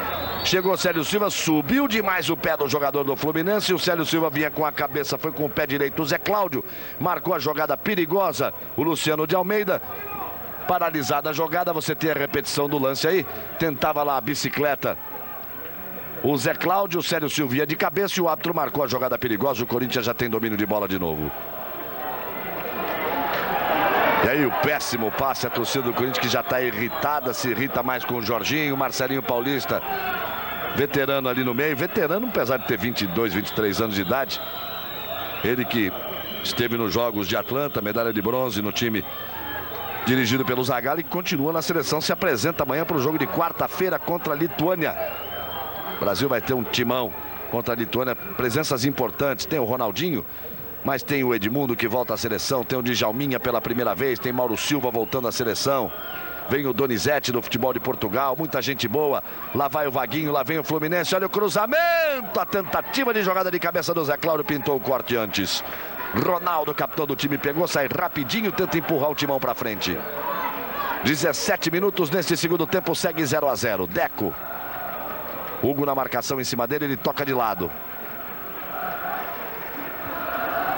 Chegou o Célio Silva, subiu demais o pé do jogador do Fluminense. O Célio Silva vinha com a cabeça, foi com o pé direito. O Zé Cláudio marcou a jogada perigosa. O Luciano de Almeida, paralisada a jogada. Você tem a repetição do lance aí. Tentava lá a bicicleta. O Zé Cláudio, o Célio Silva ia de cabeça e o árbitro marcou a jogada perigosa. O Corinthians já tem domínio de bola de novo. E aí o péssimo passe, a torcida do Corinthians que já está irritada, se irrita mais com o Jorginho, Marcelinho Paulista, veterano ali no meio, veterano apesar de ter 22, 23 anos de idade, ele que esteve nos Jogos de Atlanta, medalha de bronze no time dirigido pelo Zagallo e continua na seleção, se apresenta amanhã para o jogo de quarta-feira contra a Lituânia. O Brasil vai ter um timão contra a Lituânia, presenças importantes, tem o Ronaldinho, mas tem o Edmundo que volta à seleção, tem o Djalminha pela primeira vez, tem Mauro Silva voltando à seleção, vem o Donizete do futebol de Portugal, muita gente boa, lá vai o Vaguinho, lá vem o Fluminense, olha o cruzamento, a tentativa de jogada de cabeça do Zé Cláudio pintou o corte antes. Ronaldo, capitão do time, pegou, sai rapidinho, tenta empurrar o timão para frente. 17 minutos nesse segundo tempo, segue 0 a 0. Deco. Hugo na marcação em cima dele, ele toca de lado.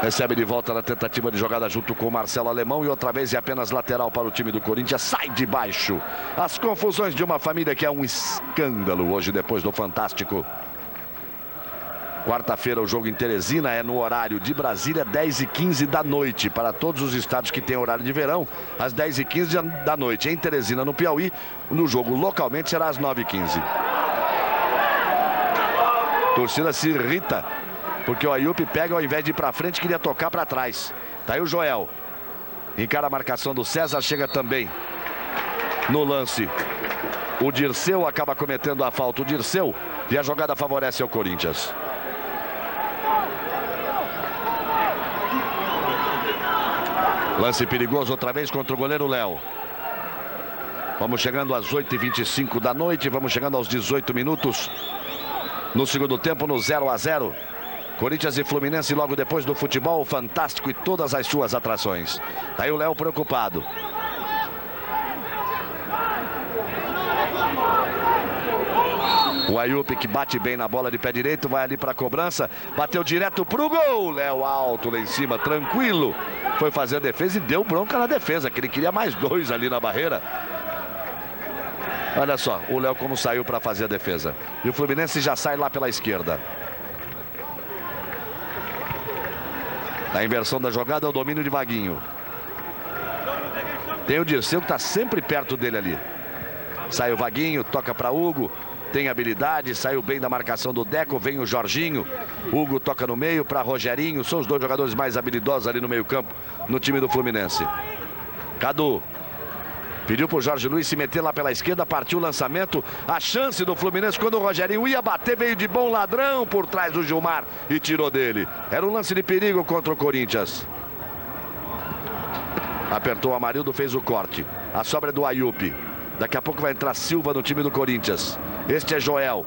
Recebe de volta na tentativa de jogada junto com o Marcelo Alemão e outra vez é apenas lateral para o time do Corinthians. Sai de baixo. As confusões de uma família que é um escândalo hoje depois do Fantástico. Quarta-feira o jogo em Teresina é no horário de Brasília, 10h15 da noite. Para todos os estados que têm horário de verão, às 10h15 da noite. Em Teresina, no Piauí, no jogo localmente será às 9h15. A torcida se irrita, porque o Ajupe pega, ao invés de ir para frente, queria tocar para trás. Tá aí o Joel. Encara a marcação do César, chega também no lance. O Dirceu acaba cometendo a falta. O Dirceu, e a jogada favorece ao Corinthians. Lance perigoso outra vez contra o goleiro Léo. Vamos chegando às 8h25 da noite. Vamos chegando aos 18 minutos. No segundo tempo, no 0 a 0. Corinthians e Fluminense logo depois do futebol fantástico e todas as suas atrações. Tá aí o Léo preocupado. O Ajupe que bate bem na bola de pé direito, vai ali para a cobrança, bateu direto pro gol. Léo alto lá em cima, tranquilo. Foi fazer a defesa e deu bronca na defesa, que ele queria mais 2 ali na barreira. Olha só, o Léo como saiu para fazer a defesa. E o Fluminense já sai lá pela esquerda. Na inversão da jogada, é o domínio de Vaguinho. Tem o Dirceu que está sempre perto dele ali. Sai o Vaguinho, toca para Hugo. Tem habilidade, saiu bem da marcação do Deco, vem o Jorginho. Hugo toca no meio para Rogerinho. São os dois jogadores mais habilidosos ali no meio campo, no time do Fluminense. Cadu pediu para o Jorge Luiz se meter lá pela esquerda, partiu o lançamento. A chance do Fluminense quando o Rogerinho ia bater, veio de bom ladrão por trás do Gilmar e tirou dele. Era um lance de perigo contra o Corinthians. Apertou o Amarildo, fez o corte. A sobra é do Ajupe. Daqui a pouco vai entrar Silva no time do Corinthians. Este é Joel.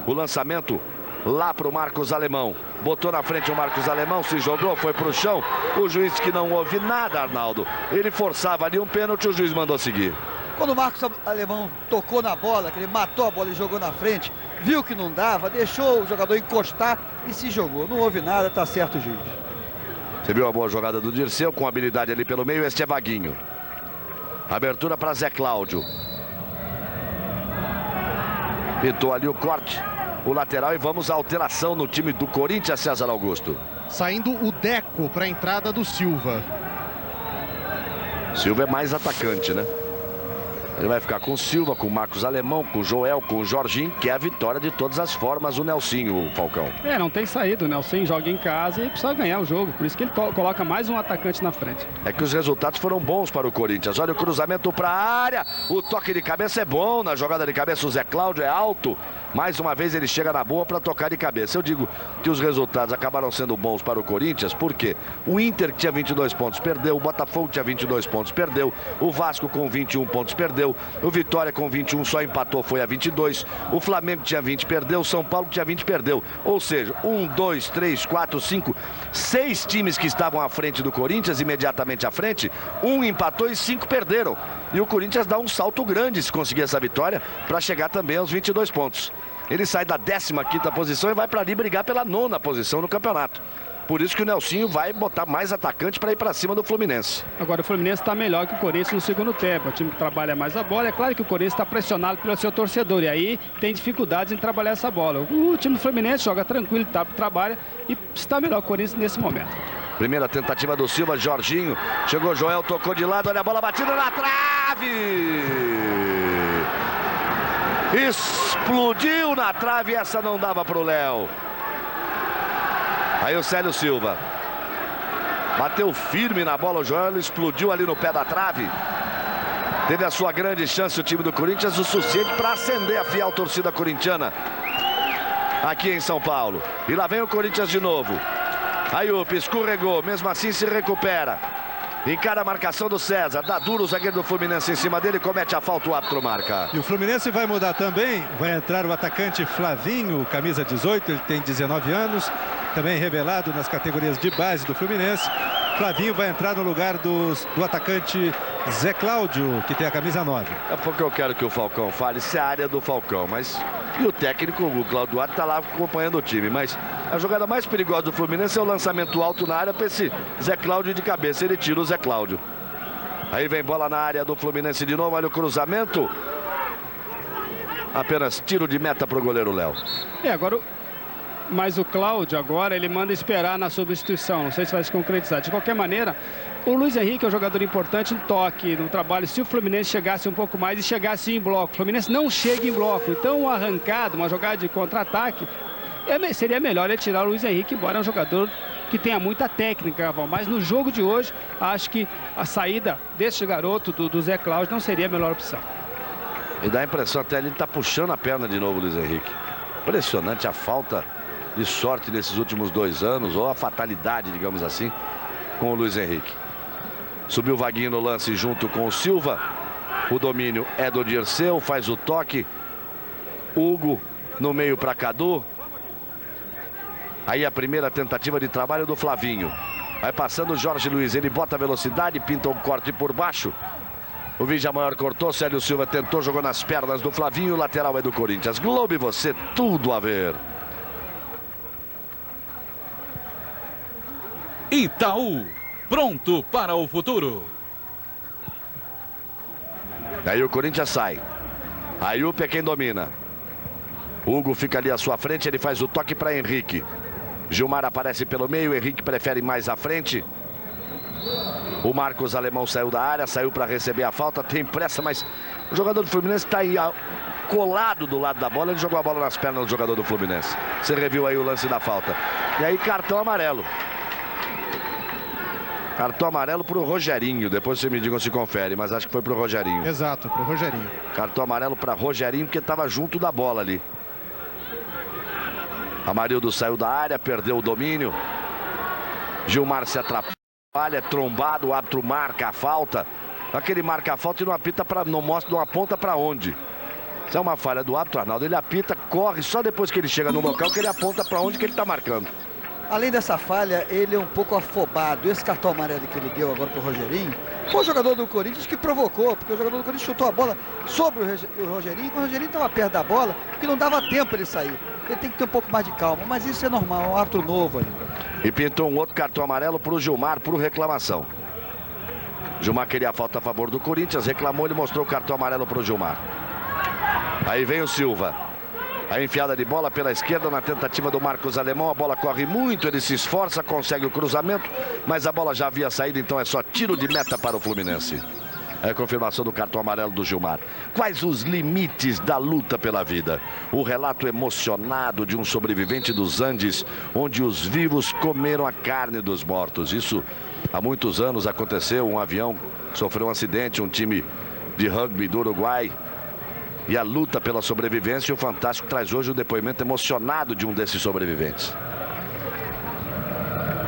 O lançamento lá para o Marcos Alemão. Botou na frente o Marcos Alemão, se jogou, foi para o chão. O juiz que não ouve nada, Arnaldo. Ele forçava ali um pênalti, o juiz mandou seguir. Quando o Marcos Alemão tocou na bola, que ele matou a bola e jogou na frente, viu que não dava, deixou o jogador encostar e se jogou. Não houve nada, tá certo o juiz. Você viu a boa jogada do Dirceu, com habilidade ali pelo meio, este é Vaguinho. Abertura para Zé Cláudio. Pintou ali o corte, o lateral e vamos à alteração no time do Corinthians, César Augusto. Saindo o Deco para a entrada do Silva. Silva é mais atacante, né? Ele vai ficar com o Silva, com o Marcos Alemão, com o Joel, com o Jorginho, que é a vitória de todas as formas, o Nelsinho, o Falcão. Não tem saído, o Nelson joga em casa e precisa ganhar o jogo, por isso que ele coloca mais um atacante na frente. É que os resultados foram bons para o Corinthians. Olha o cruzamento para a área, o toque de cabeça é bom, na jogada de cabeça o Zé Cláudio é alto. Mais uma vez ele chega na boa para tocar de cabeça. Eu digo que os resultados acabaram sendo bons para o Corinthians, porque o Inter que tinha 22 pontos perdeu, o Botafogo tinha 22 pontos perdeu, o Vasco com 21 pontos perdeu, o Vitória com 21 só empatou, foi a 22, o Flamengo tinha 20 perdeu, o São Paulo tinha 20 perdeu. Ou seja, 1, 2, 3, 4, 5, 6 times que estavam à frente do Corinthians, imediatamente à frente, 1 empatou e 5 perderam. E o Corinthians dá um salto grande se conseguir essa vitória para chegar também aos 22 pontos. Ele sai da 15ª posição e vai para ali brigar pela 9ª posição no campeonato. Por isso que o Nelsinho vai botar mais atacante para ir para cima do Fluminense. Agora o Fluminense está melhor que o Corinthians no segundo tempo. É um time que trabalha mais a bola. É claro que o Corinthians está pressionado pelo seu torcedor. E aí tem dificuldades em trabalhar essa bola. O time do Fluminense joga tranquilo, trabalha e está melhor que o Corinthians nesse momento. Primeira tentativa do Silva, Jorginho. Chegou Joel, tocou de lado, olha a bola batida na trave. Explodiu na trave, essa não dava para o Léo. Aí o Célio Silva. Bateu firme na bola, o Joel explodiu ali no pé da trave. Teve a sua grande chance o time do Corinthians, o suficiente para acender a fiel torcida corintiana aqui em São Paulo. E lá vem o Corinthians de novo. Ayup escorregou, mesmo assim se recupera. Encara a marcação do César, dá duro o zagueiro do Fluminense em cima dele, comete a falta, o árbitro marca. E o Fluminense vai mudar também, vai entrar o atacante Flavinho, camisa 18, ele tem 19 anos, também revelado nas categorias de base do Fluminense. Flavinho vai entrar no lugar do atacante Zé Cláudio, que tem a camisa 9. É porque eu quero que o Falcão fale, isso é a área do Falcão, mas... E o técnico, o Cláudio Duarte, está lá acompanhando o time, mas a jogada mais perigosa do Fluminense é o lançamento alto na área para esse Zé Cláudio de cabeça, ele tira o Zé Cláudio. Aí vem bola na área do Fluminense de novo, olha o cruzamento. Apenas tiro de meta para o goleiro Léo. Agora... Mas o Cláudio agora, ele manda esperar na substituição. Não sei se vai se concretizar. De qualquer maneira, o Luiz Henrique é um jogador importante no toque, no trabalho. Se o Fluminense chegasse um pouco mais e chegasse em bloco. O Fluminense não chega em bloco. Então, uma arrancada, uma jogada de contra-ataque, seria melhor ele tirar o Luiz Henrique, embora é um jogador que tenha muita técnica, Galvão. Mas no jogo de hoje, acho que a saída desse garoto, do Zé Cláudio, não seria a melhor opção. E dá a impressão até ele está puxando a perna de novo, Luiz Henrique. Impressionante a falta de sorte nesses últimos 2 anos, ou a fatalidade, digamos assim, com o Luiz Henrique. Subiu o Vaguinho no lance junto com o Silva. O domínio é do Dirceu, faz o toque. Hugo no meio para Cadu. Aí a primeira tentativa de trabalho do Flavinho. Vai passando o Jorge Luiz, ele bota a velocidade, pinta um corte por baixo. O Vigia Maior cortou, Célio Silva tentou, jogou nas pernas do Flavinho, o lateral é do Corinthians. Globo e você, tudo a ver. Itaú, pronto para o futuro. Aí o Corinthians sai. Ayup é quem domina. Hugo fica ali à sua frente, ele faz o toque para Henrique. Gilmar aparece pelo meio, Henrique prefere mais à frente. O Marcos Alemão saiu da área, saiu para receber a falta, tem pressa, mas o jogador do Fluminense está aí colado do lado da bola, ele jogou a bola nas pernas do jogador do Fluminense. Você reviu aí o lance da falta. E aí cartão amarelo. Cartão amarelo para o Rogerinho. Depois você me diga se confere, mas acho que foi para o Rogerinho. Exato, para o Rogerinho. Cartão amarelo para Rogerinho, porque estava junto da bola ali. Amarildo saiu da área, perdeu o domínio. Gilmar se atrapalha, é trombado, o árbitro marca a falta. Aquele marca a falta e não apita, não mostra, não aponta para onde. Isso é uma falha do árbitro, Arnaldo. Ele apita, corre, só depois que ele chega no local que ele aponta para onde que ele está marcando. Além dessa falha, ele é um pouco afobado. Esse cartão amarelo que ele deu agora para o Rogerinho foi o jogador do Corinthians que provocou, porque o jogador do Corinthians chutou a bola sobre o Rogerinho, quando o Rogerinho estava perto da bola, que não dava tempo ele sair. Ele tem que ter um pouco mais de calma, mas isso é normal, é um árbitro novo ainda. E pintou um outro cartão amarelo para o Gilmar, por reclamação. Gilmar queria a falta a favor do Corinthians, reclamou, ele mostrou o cartão amarelo para o Gilmar. Aí vem o Silva. A enfiada de bola pela esquerda na tentativa do Marcos Alemão. A bola corre muito, ele se esforça, consegue o cruzamento, mas a bola já havia saído, então é só tiro de meta para o Fluminense. É a confirmação do cartão amarelo do Gilmar. Quais os limites da luta pela vida? O relato emocionado de um sobrevivente dos Andes, onde os vivos comeram a carne dos mortos. Isso há muitos anos aconteceu. Um avião sofreu um acidente, um time de rugby do Uruguai. E a luta pela sobrevivência, e o Fantástico traz hoje o depoimento emocionado de um desses sobreviventes.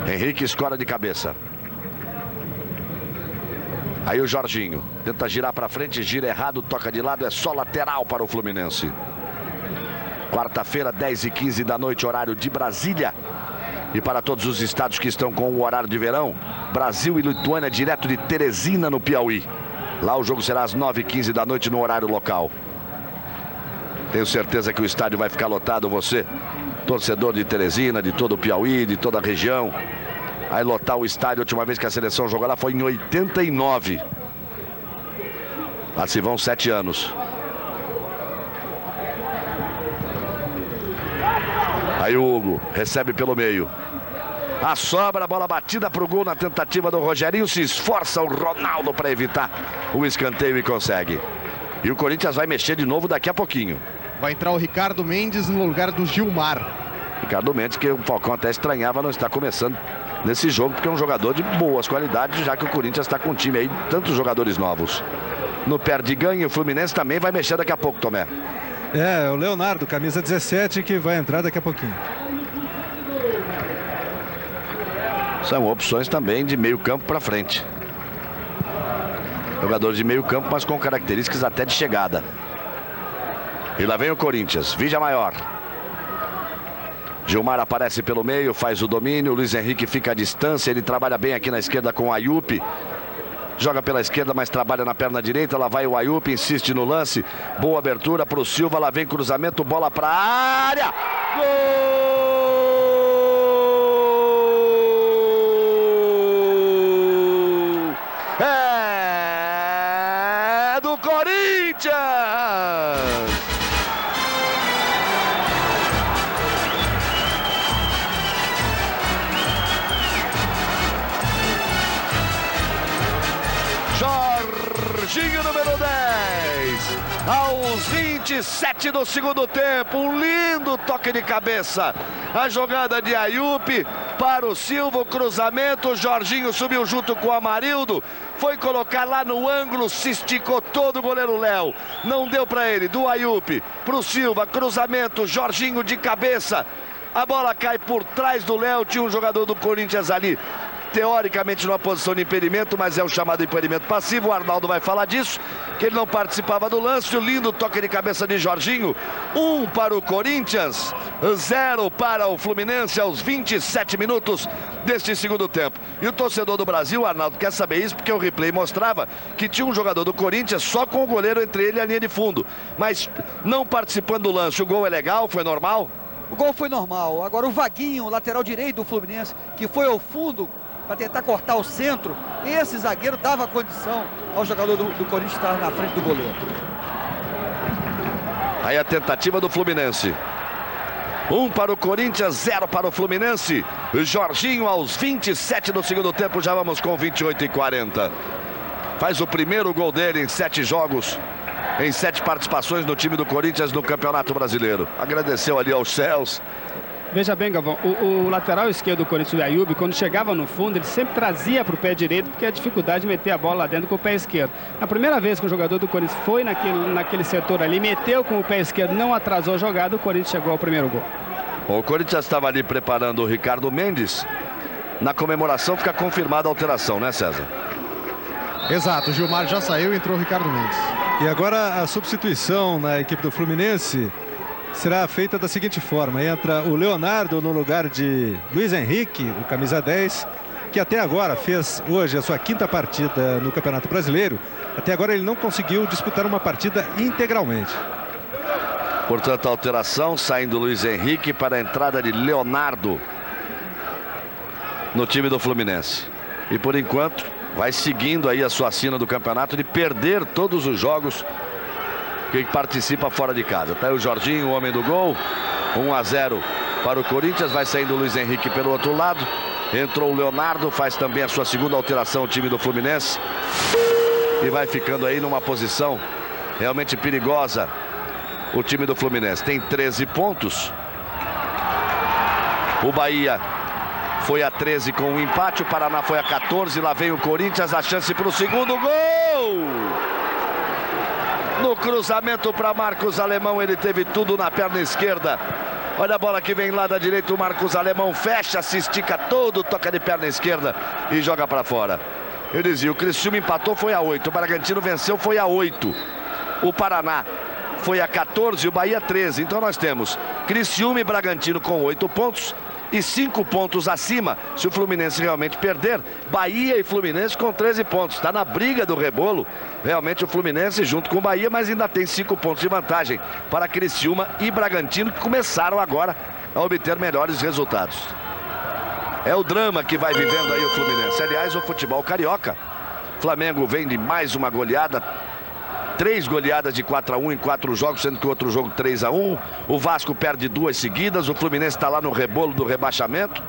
Henrique escora de cabeça. Aí o Jorginho tenta girar para frente, gira errado, toca de lado, é só lateral para o Fluminense. Quarta-feira, 10h15 da noite, horário de Brasília. E para todos os estados que estão com o horário de verão, Brasil e Lituânia, direto de Teresina, no Piauí. Lá o jogo será às 9h15 da noite no horário local. Tenho certeza que o estádio vai ficar lotado. Você, torcedor de Teresina, de todo o Piauí, de toda a região. Aí lotar o estádio, a última vez que a seleção jogou lá foi em 89. Lá se vão 7 anos. Aí o Hugo recebe pelo meio. A sobra, a bola batida para o gol na tentativa do Rogerinho. Se esforça o Ronaldo para evitar o escanteio e consegue. E o Corinthians vai mexer de novo daqui a pouquinho. Vai entrar o Ricardo Mendes no lugar do Gilmar. Ricardo Mendes, que o Falcão até estranhava não estar começando nesse jogo, porque é um jogador de boas qualidades, já que o Corinthians está com um time aí, tantos jogadores novos. No perde e ganha, o Fluminense também vai mexer daqui a pouco, Tomé. É, o Leonardo, camisa 17, que vai entrar daqui a pouquinho. São opções também de meio campo para frente. Jogador de meio campo, mas com características até de chegada. E lá vem o Corinthians, Vigia Maior. Gilmar aparece pelo meio, faz o domínio. Luiz Henrique fica à distância, ele trabalha bem aqui na esquerda com o Ayup. Joga pela esquerda, mas trabalha na perna direita. Lá vai o Ayup, insiste no lance. Boa abertura para o Silva, lá vem cruzamento, bola para a área. Gol! É do Corinthians! Jorginho, número 10, aos 27 do segundo tempo, um lindo toque de cabeça, a jogada de Ayup para o Silva, o cruzamento, o Jorginho subiu junto com o Amarildo, foi colocar lá no ângulo, se esticou todo o goleiro Léo, não deu para ele, do Ayup para o Silva, cruzamento, Jorginho de cabeça, a bola cai por trás do Léo, tinha um jogador do Corinthians ali, teoricamente numa posição de impedimento, mas é o chamado impedimento passivo. O Arnaldo vai falar disso, que ele não participava do lance. O lindo toque de cabeça de Jorginho. 1 para o Corinthians, 0 para o Fluminense aos 27 minutos deste segundo tempo. E o torcedor do Brasil, Arnaldo, quer saber isso porque o replay mostrava que tinha um jogador do Corinthians só com o goleiro entre ele e a linha de fundo, mas não participando do lance. O gol é legal, foi normal? O gol foi normal. Agora o Vaguinho, lateral direito do Fluminense, que foi ao fundo para tentar cortar o centro, esse zagueiro dava condição ao jogador do Corinthians estar na frente do goleiro. Aí a tentativa do Fluminense. 1 para o Corinthians, 0 para o Fluminense. Jorginho aos 27 do segundo tempo, já vamos com 28 e 40. Faz o primeiro gol dele em 7 jogos, em 7 participações no time do Corinthians no Campeonato Brasileiro. Agradeceu ali aos céus. Veja bem, Galvão, o lateral esquerdo do Corinthians, o Ayup, quando chegava no fundo, ele sempre trazia para o pé direito, porque a dificuldade de meter a bola lá dentro com o pé esquerdo. A primeira vez que o jogador do Corinthians foi naquele setor ali, meteu com o pé esquerdo, não atrasou a jogada, o Corinthians chegou ao primeiro gol. O Corinthians estava ali preparando o Ricardo Mendes. Na comemoração fica confirmada a alteração, né, César? Exato, o Gilmar já saiu e entrou o Ricardo Mendes. E agora a substituição na equipe do Fluminense será feita da seguinte forma: entra o Leonardo no lugar de Luiz Henrique, o camisa 10, que até agora fez hoje a sua 5ª partida no Campeonato Brasileiro. Até agora ele não conseguiu disputar uma partida integralmente. Portanto, a alteração, saindo Luiz Henrique para a entrada de Leonardo no time do Fluminense. E por enquanto vai seguindo aí a sua sina do campeonato de perder todos os jogos que participa fora de casa. Tá aí o Jorginho, o homem do gol. 1-0 para o Corinthians. Vai saindo o Luiz Henrique pelo outro lado. Entrou o Leonardo, faz também a sua segunda alteração o time do Fluminense. E vai ficando aí numa posição realmente perigosa o time do Fluminense. Tem 13 pontos. O Bahia foi a 13 com o empate. O Paraná foi a 14. Lá vem o Corinthians, a chance para o segundo gol. No cruzamento para Marcos Alemão, ele teve tudo na perna esquerda. Olha a bola que vem lá da direita, o Marcos Alemão fecha, se estica todo, toca de perna esquerda e joga para fora. Eu dizia, o Criciúma empatou, foi a 8, o Bragantino venceu, foi a 8. O Paraná foi a 14, o Bahia 13. Então nós temos Criciúma e Bragantino com 8 pontos. E 5 pontos acima, se o Fluminense realmente perder. Bahia e Fluminense com 13 pontos. Está na briga do rebolo, realmente o Fluminense junto com o Bahia, mas ainda tem 5 pontos de vantagem para Criciúma e Bragantino, que começaram agora a obter melhores resultados. É o drama que vai vivendo aí o Fluminense. Aliás, o futebol carioca. Flamengo vem de mais uma goleada. 3 goleadas de 4-1 em 4 jogos, sendo que o outro jogo 3-1. O Vasco perde 2 seguidas. O Fluminense está lá no rebolo do rebaixamento.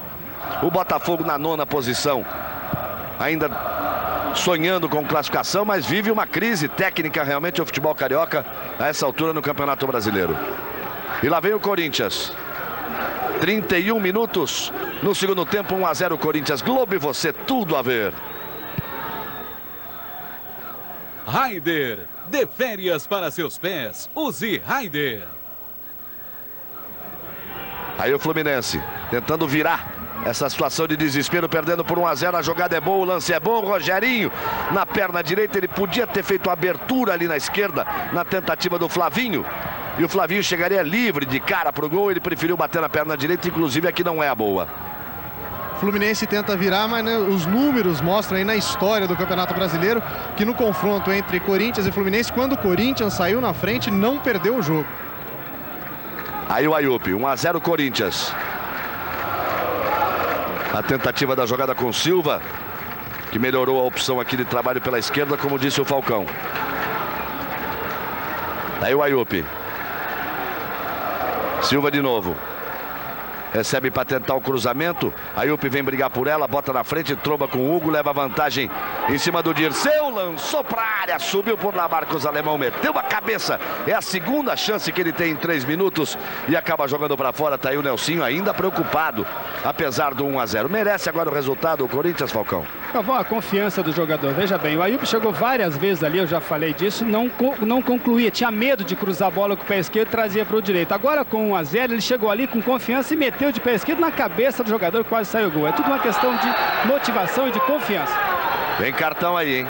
O Botafogo na 9ª posição, ainda sonhando com classificação, mas vive uma crise técnica realmente o futebol carioca a essa altura no Campeonato Brasileiro. E lá vem o Corinthians. 31 minutos no segundo tempo, 1-0 Corinthians. Globo e você, tudo a ver. Raider, dê férias para seus pés. Use Raider. Aí o Fluminense tentando virar essa situação de desespero, perdendo por 1-0. A jogada é boa, o lance é bom. Rogerinho na perna direita, ele podia ter feito a abertura ali na esquerda na tentativa do Flavinho. E o Flavinho chegaria livre de cara para o gol. Ele preferiu bater na perna direita, inclusive aqui não é a boa. O Fluminense tenta virar, mas né, os números mostram aí na história do Campeonato Brasileiro que no confronto entre Corinthians e Fluminense, quando o Corinthians saiu na frente, não perdeu o jogo. Aí o Ayup, 1-0 Corinthians. A tentativa da jogada com Silva, que melhorou a opção aqui de trabalho pela esquerda, como disse o Falcão. Aí o Ayup. Silva de novo. Recebe para tentar o cruzamento. Ayup vem brigar por ela, bota na frente, tromba com o Hugo, leva vantagem em cima do Dirceu, lançou para a área, subiu por lá, Marcos Alemão meteu a cabeça. É a segunda chance que ele tem em 3 minutos e acaba jogando para fora. Tá aí o Nelsinho ainda preocupado, apesar do 1-0. Merece agora o resultado o Corinthians, Falcão? A confiança do jogador. Veja bem, o Ayup chegou várias vezes ali, eu já falei disso, não concluía, tinha medo de cruzar a bola com o pé esquerdo e trazia para o direito. Agora com 1-0 ele chegou ali com confiança e meteu de pé esquerdo na cabeça do jogador, quase saiu o gol. É tudo uma questão de motivação e de confiança. Tem cartão aí, hein?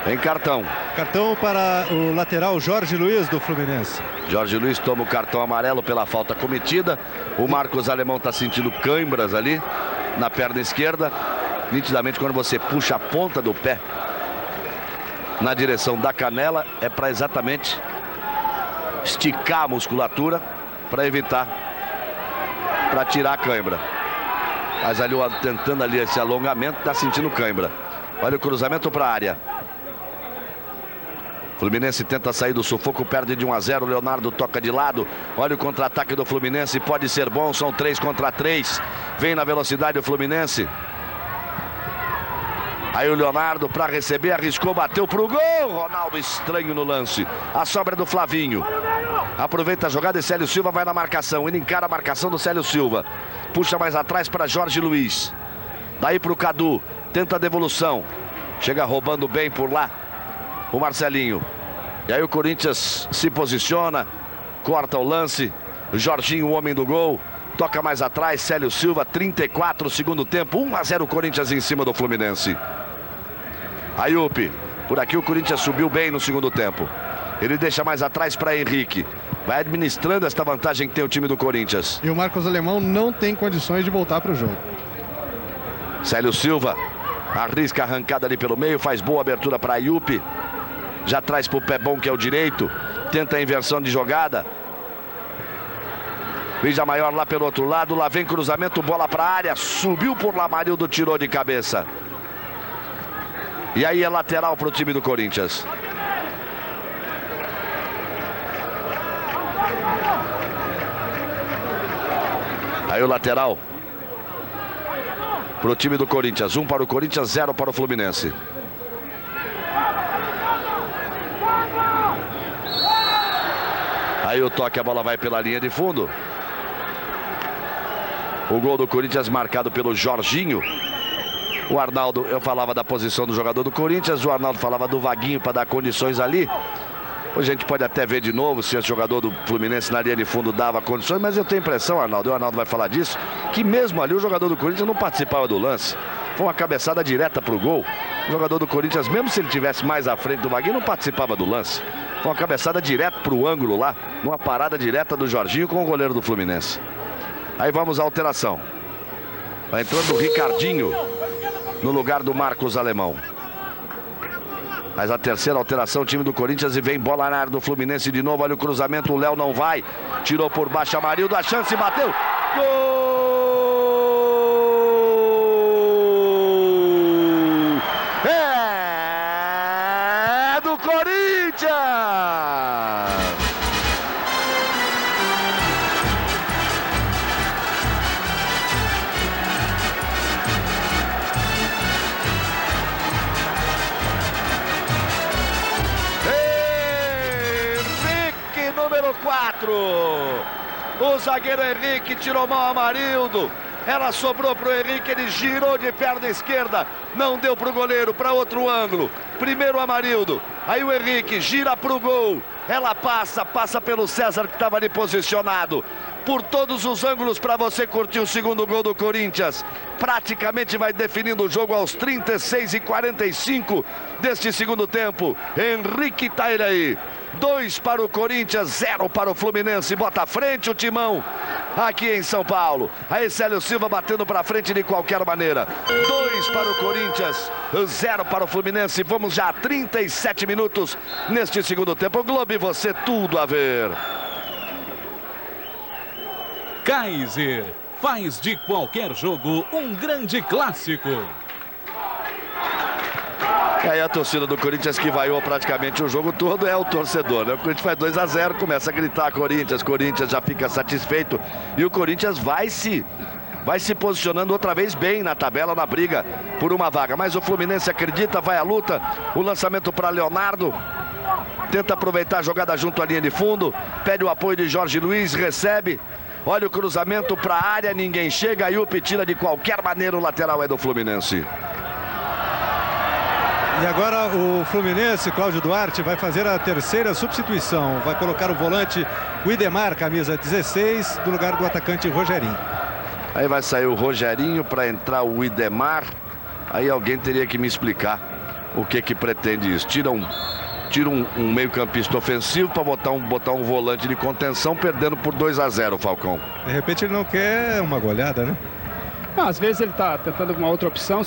Tem cartão. Cartão para o lateral Jorge Luiz do Fluminense. Jorge Luiz toma o cartão amarelo pela falta cometida. O Marcos Alemão está sentindo câimbras ali na perna esquerda. Nitidamente, quando você puxa a ponta do pé na direção da canela, é para exatamente esticar a musculatura para evitar, para tirar a câimbra. Mas ali tentando ali esse alongamento, está sentindo câimbra. Olha o cruzamento para a área. Fluminense tenta sair do sufoco, perde de 1-0. Leonardo toca de lado. Olha o contra-ataque do Fluminense, pode ser bom, são 3 contra 3. Vem na velocidade o Fluminense. Aí o Leonardo para receber, arriscou, bateu pro gol. Ronaldo estranho no lance. A sobra do Flavinho. Aproveita a jogada e Célio Silva vai na marcação. Ele encara a marcação do Célio Silva. Puxa mais atrás para Jorge Luiz. Daí pro Cadu. Tenta a devolução. Chega roubando bem por lá o Marcelinho. E aí o Corinthians se posiciona. Corta o lance. Jorginho, o homem do gol. Toca mais atrás. Célio Silva, 34, segundo tempo. 1-0 Corinthians em cima do Fluminense. Ayup. Por aqui o Corinthians subiu bem no segundo tempo. Ele deixa mais atrás para Henrique. Vai administrando esta vantagem que tem o time do Corinthians. E o Marcos Alemão não tem condições de voltar para o jogo. Célio Silva arrisca a arrancada ali pelo meio. Faz boa abertura para Ayup. Já traz para o pé bom, que é o direito. Tenta a inversão de jogada. Vija Maior lá pelo outro lado. Lá vem cruzamento, bola para a área. Subiu por lá, Marildo tirou de cabeça. E aí é lateral para o time do Corinthians. Aí o lateral para o time do Corinthians. 1 para o Corinthians, 0 para o Fluminense. Aí o toque, a bola vai pela linha de fundo. O gol do Corinthians marcado pelo Jorginho. O Arnaldo, eu falava da posição do jogador do Corinthians. O Arnaldo falava do Vaguinho para dar condições ali. A gente pode até ver de novo se esse jogador do Fluminense na linha de fundo dava condições, mas eu tenho a impressão, Arnaldo, e o Arnaldo vai falar disso, que mesmo ali o jogador do Corinthians não participava do lance. Foi uma cabeçada direta para o gol. O jogador do Corinthians, mesmo se ele estivesse mais à frente do Vaguinho, não participava do lance. Foi uma cabeçada direta para o ângulo lá, numa parada direta do Jorginho com o goleiro do Fluminense. Aí vamos à alteração. Vai entrando o Ricardinho no lugar do Marcos Alemão. Mas a terceira alteração, o time do Corinthians, e vem bola na área do Fluminense de novo. Olha o cruzamento, o Léo não vai. Tirou por baixo, Amarildo, a chance, bateu. Gol! É do Corinthians! 4. O zagueiro Henrique tirou mão Amarildo. Ela sobrou para o Henrique, ele girou de perna esquerda. Não deu para o goleiro, para outro ângulo. Primeiro o Amarildo, aí o Henrique gira para o gol. Ela passa pelo César que estava ali posicionado. Por todos os ângulos para você curtir o segundo gol do Corinthians. Praticamente vai definindo o jogo aos 36 e 45 deste segundo tempo. Henrique Tairaí. 2 para o Corinthians, 0 para o Fluminense. Bota à frente o Timão aqui em São Paulo. Aí Célio Silva batendo para frente de qualquer maneira. 2 para o Corinthians, 0 para o Fluminense. Vamos já a 37 minutos neste segundo tempo. Globo e você, tudo a ver. Kaiser faz de qualquer jogo um grande clássico. E aí a torcida do Corinthians, que vaiou praticamente o jogo todo, é o torcedor, né? O Corinthians faz 2 a 0, começa a gritar Corinthians já fica satisfeito. E o Corinthians vai se posicionando outra vez bem na tabela, na briga por uma vaga. Mas o Fluminense acredita, vai à luta. O lançamento para Leonardo. Tenta aproveitar a jogada junto à linha de fundo. Pede o apoio de Jorge Luiz, recebe. Olha o cruzamento para a área, ninguém chega. Ayup tira de qualquer maneira, o lateral é do Fluminense. E agora o Fluminense, Cláudio Duarte, vai fazer a terceira substituição. Vai colocar o volante Widemar, camisa 16, no lugar do atacante Rogerinho. Aí vai sair o Rogerinho para entrar o Widemar. Aí alguém teria que me explicar o que pretende isso. Tira um meio-campista ofensivo para botar um volante de contenção, perdendo por 2 a 0, Falcão. De repente ele não quer uma goleada, né? Não, às vezes ele está tentando alguma outra opção,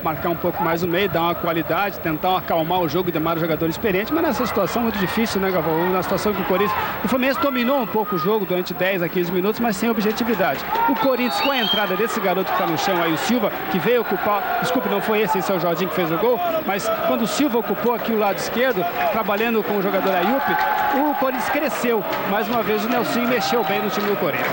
marcar um pouco mais no meio, dar uma qualidade, tentar acalmar o jogo e demar o jogador experiente, mas nessa situação muito difícil, né, Galvão? Na situação que o Fluminense dominou um pouco o jogo durante 10 a 15 minutos, mas sem objetividade. O Corinthians, com a entrada desse garoto que está no chão aí, o Silva, que veio ocupar, desculpe, não foi esse é o Jorginho que fez o gol, mas quando o Silva ocupou aqui o lado esquerdo, trabalhando com o jogador Ayup, o Corinthians cresceu. Mais uma vez o Nelsinho mexeu bem no time do Corinthians.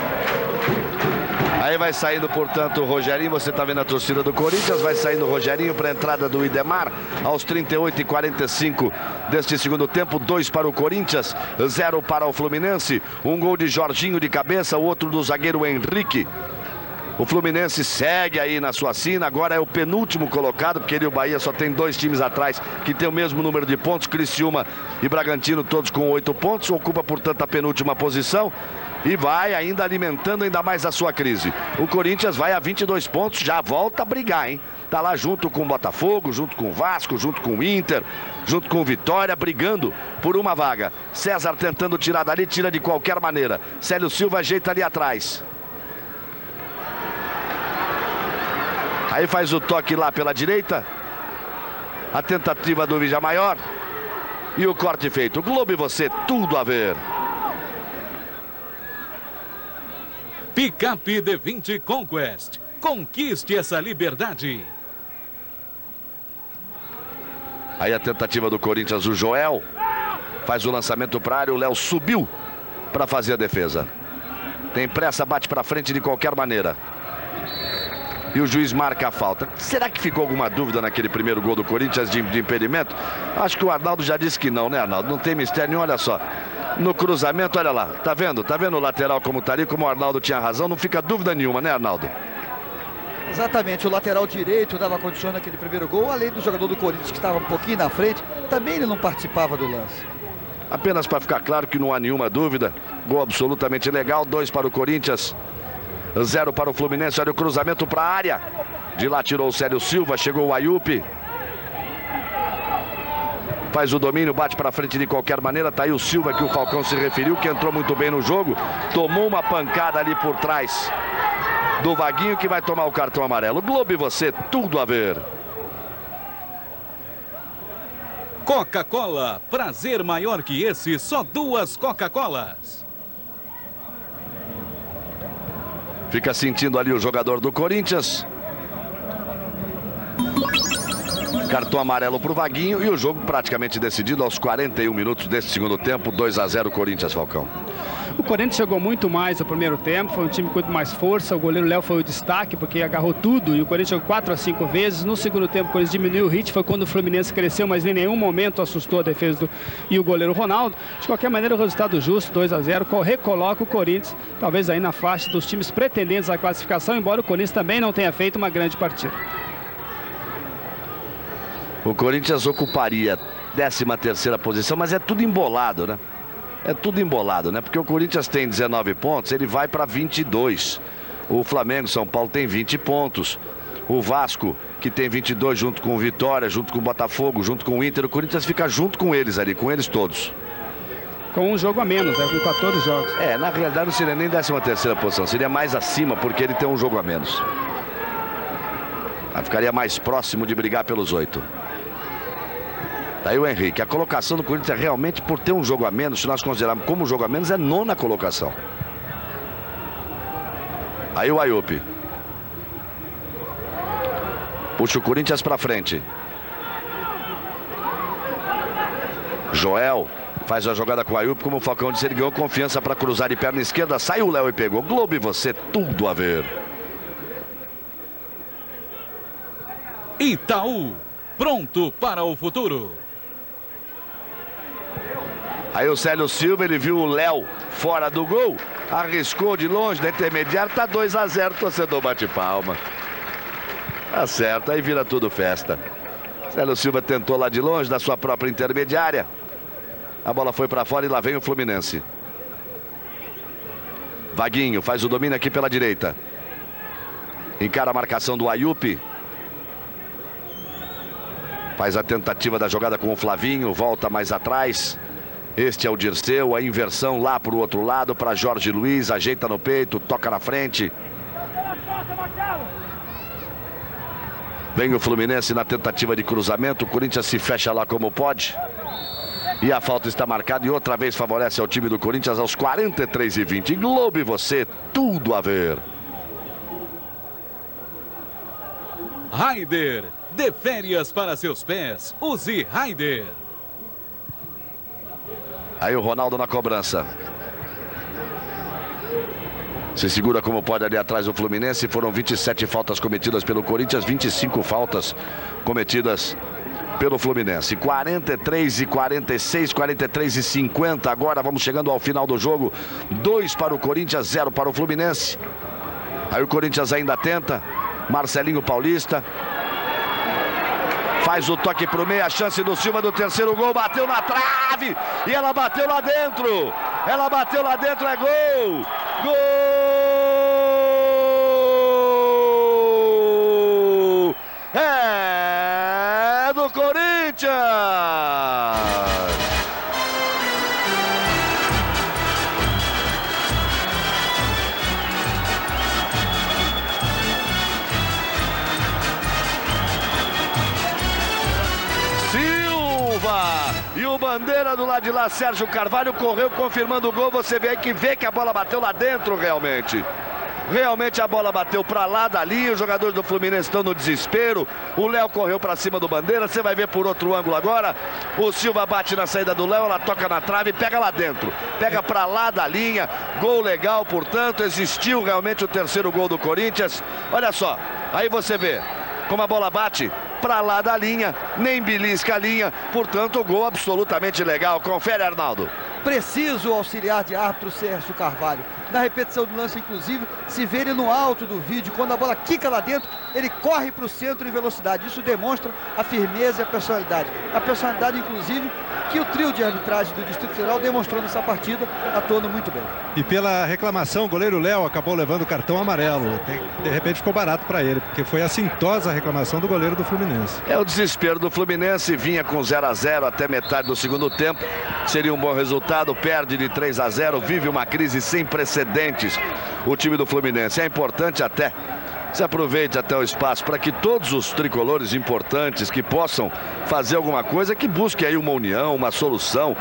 Aí vai saindo, portanto, o Rogerinho. Você está vendo a torcida do Corinthians. Vai saindo o Rogerinho para a entrada do Widemar aos 38 e 45 deste segundo tempo. 2 para o Corinthians, 0 para o Fluminense. Um gol de Jorginho de cabeça, o outro do zagueiro Henrique. O Fluminense segue aí na sua sina. Agora é o penúltimo colocado, porque ele e o Bahia só tem 2 times atrás que tem o mesmo número de pontos. Criciúma e Bragantino todos com 8 pontos. Ocupa, portanto, a penúltima posição. E vai ainda alimentando ainda mais a sua crise. O Corinthians vai a 22 pontos, já volta a brigar, hein? Tá lá junto com o Botafogo, junto com o Vasco, junto com o Inter, junto com o Vitória, brigando por uma vaga. César tentando tirar dali, tira de qualquer maneira. Célio Silva ajeita ali atrás. Aí faz o toque lá pela direita. A tentativa do Vigia Maior. E o corte feito. Globo e você, tudo a ver. Picape D20 Conquest. Conquiste essa liberdade. Aí a tentativa do Corinthians, o Joel faz o lançamento para a área, o Léo subiu para fazer a defesa. Tem pressa, bate para frente de qualquer maneira. E o juiz marca a falta. Será que ficou alguma dúvida naquele primeiro gol do Corinthians de impedimento? Acho que o Arnaldo já disse que não, né, Arnaldo? Não tem mistério nenhum, olha só. No cruzamento, olha lá, tá vendo? Tá vendo o lateral como tá ali, como o Arnaldo tinha razão, não fica dúvida nenhuma, né, Arnaldo? Exatamente, o lateral direito dava condições naquele primeiro gol, além do jogador do Corinthians que estava um pouquinho na frente, também ele não participava do lance. Apenas para ficar claro que não há nenhuma dúvida, gol absolutamente legal, 2 para o Corinthians, 0 para o Fluminense. Olha o cruzamento para a área, de lá tirou o Célio Silva, chegou o Ayup. Faz o domínio, bate para frente de qualquer maneira. Tá aí o Silva que o Falcão se referiu, que entrou muito bem no jogo. Tomou uma pancada ali por trás do Vaguinho, que vai tomar o cartão amarelo. Globo e você, tudo a ver. Coca-Cola, prazer maior que esse, só 2 Coca-Colas. Fica sentindo ali o jogador do Corinthians. Cartão amarelo para o Vaguinho e o jogo praticamente decidido aos 41 minutos desse segundo tempo. 2 a 0 Corinthians, Falcão. O Corinthians jogou muito mais no primeiro tempo, foi um time com muito mais força. O goleiro Léo foi o destaque, porque agarrou tudo, e o Corinthians jogou 4 a 5 vezes. No segundo tempo, o Corinthians diminuiu o ritmo, foi quando o Fluminense cresceu, mas em nenhum momento assustou a defesa e o goleiro Ronaldo. De qualquer maneira, o resultado justo, 2 a 0, recoloca o Corinthians, talvez aí na faixa dos times pretendentes à classificação, embora o Corinthians também não tenha feito uma grande partida. O Corinthians ocuparia 13ª posição, mas é tudo embolado, né? É tudo embolado, né? Porque o Corinthians tem 19 pontos, ele vai para 22. O Flamengo, São Paulo tem 20 pontos. O Vasco, que tem 22, junto com o Vitória, junto com o Botafogo, junto com o Inter. O Corinthians fica junto com eles ali, com eles todos. Com um jogo a menos, né? Com 14 jogos. Na realidade não seria nem 13ª posição, seria mais acima, porque ele tem um jogo a menos. Ficaria mais próximo de brigar pelos 8. Daí o Henrique. A colocação do Corinthians é realmente, por ter um jogo a menos, se nós considerarmos como jogo a menos, é 9ª colocação. Aí o Ayup. Puxa o Corinthians pra frente. Joel faz a jogada com o Ayup, como o Falcão disse, ele ganhou confiança para cruzar de perna esquerda. Saiu o Léo e pegou. Globo e você, tudo a ver. Itaú, pronto para o futuro. Aí o Célio Silva, ele viu o Léo fora do gol, arriscou de longe, da intermediária, tá 2 a 0, torcedor bate palma. Tá certo, aí vira tudo festa. Célio Silva tentou lá de longe, da sua própria intermediária. A bola foi para fora e lá vem o Fluminense. Vaguinho faz o domínio aqui pela direita. Encara a marcação do Ayup. Faz a tentativa da jogada com o Flavinho, volta mais atrás. Este é o Dirceu, a inversão lá para o outro lado, para Jorge Luiz, ajeita no peito, toca na frente. Vem o Fluminense na tentativa de cruzamento, o Corinthians se fecha lá como pode. E a falta está marcada e outra vez favorece ao time do Corinthians aos 43:20. Globo e você, tudo a ver. Raider, dê férias para seus pés, use Raider. Aí o Ronaldo na cobrança. Se segura como pode ali atrás o Fluminense. Foram 27 faltas cometidas pelo Corinthians, 25 faltas cometidas pelo Fluminense. 43:46, 43:50. Agora vamos chegando ao final do jogo. 2 para o Corinthians, 0 para o Fluminense. Aí o Corinthians ainda tenta. Marcelinho Paulista. Faz o toque pro meio, a chance do Silva do terceiro gol, bateu na trave e ela bateu lá dentro. Ela bateu lá dentro, é gol! Gol! É do Corinthians! E o bandeira do lado de lá, Sérgio Carvalho, correu confirmando o gol. Você vê que a bola bateu lá dentro realmente. Realmente a bola bateu para lá da linha. Os jogadores do Fluminense estão no desespero. O Léo correu para cima do bandeira. Você vai ver por outro ângulo agora. O Silva bate na saída do Léo. Ela toca na trave e pega lá dentro. Pega para lá da linha. Gol legal, portanto. Existiu realmente o terceiro gol do Corinthians. Olha só. Aí você vê como a bola bate para lá da linha, nem belisca a linha, portanto o gol absolutamente legal. Confere, Arnaldo. Preciso o auxiliar de árbitro Sérgio Carvalho. Na repetição do lance, inclusive, se vê ele no alto do vídeo, quando a bola quica lá dentro, ele corre para o centro em velocidade. Isso demonstra a firmeza e a personalidade. A personalidade, inclusive, que o trio de arbitragem do Distrito Federal demonstrou nessa partida, atuando muito bem. E pela reclamação, o goleiro Léo acabou levando o cartão amarelo. De repente ficou barato para ele, porque foi assintosa a reclamação do goleiro do Fluminense. É o desespero do Fluminense, vinha com 0 a 0 até metade do segundo tempo. Seria um bom resultado, perde de 3 a 0, vive uma crise sem precedentes o time do Fluminense. É importante até, se aproveite até o espaço para que todos os tricolores importantes que possam fazer alguma coisa, que busquem aí uma união, uma solução.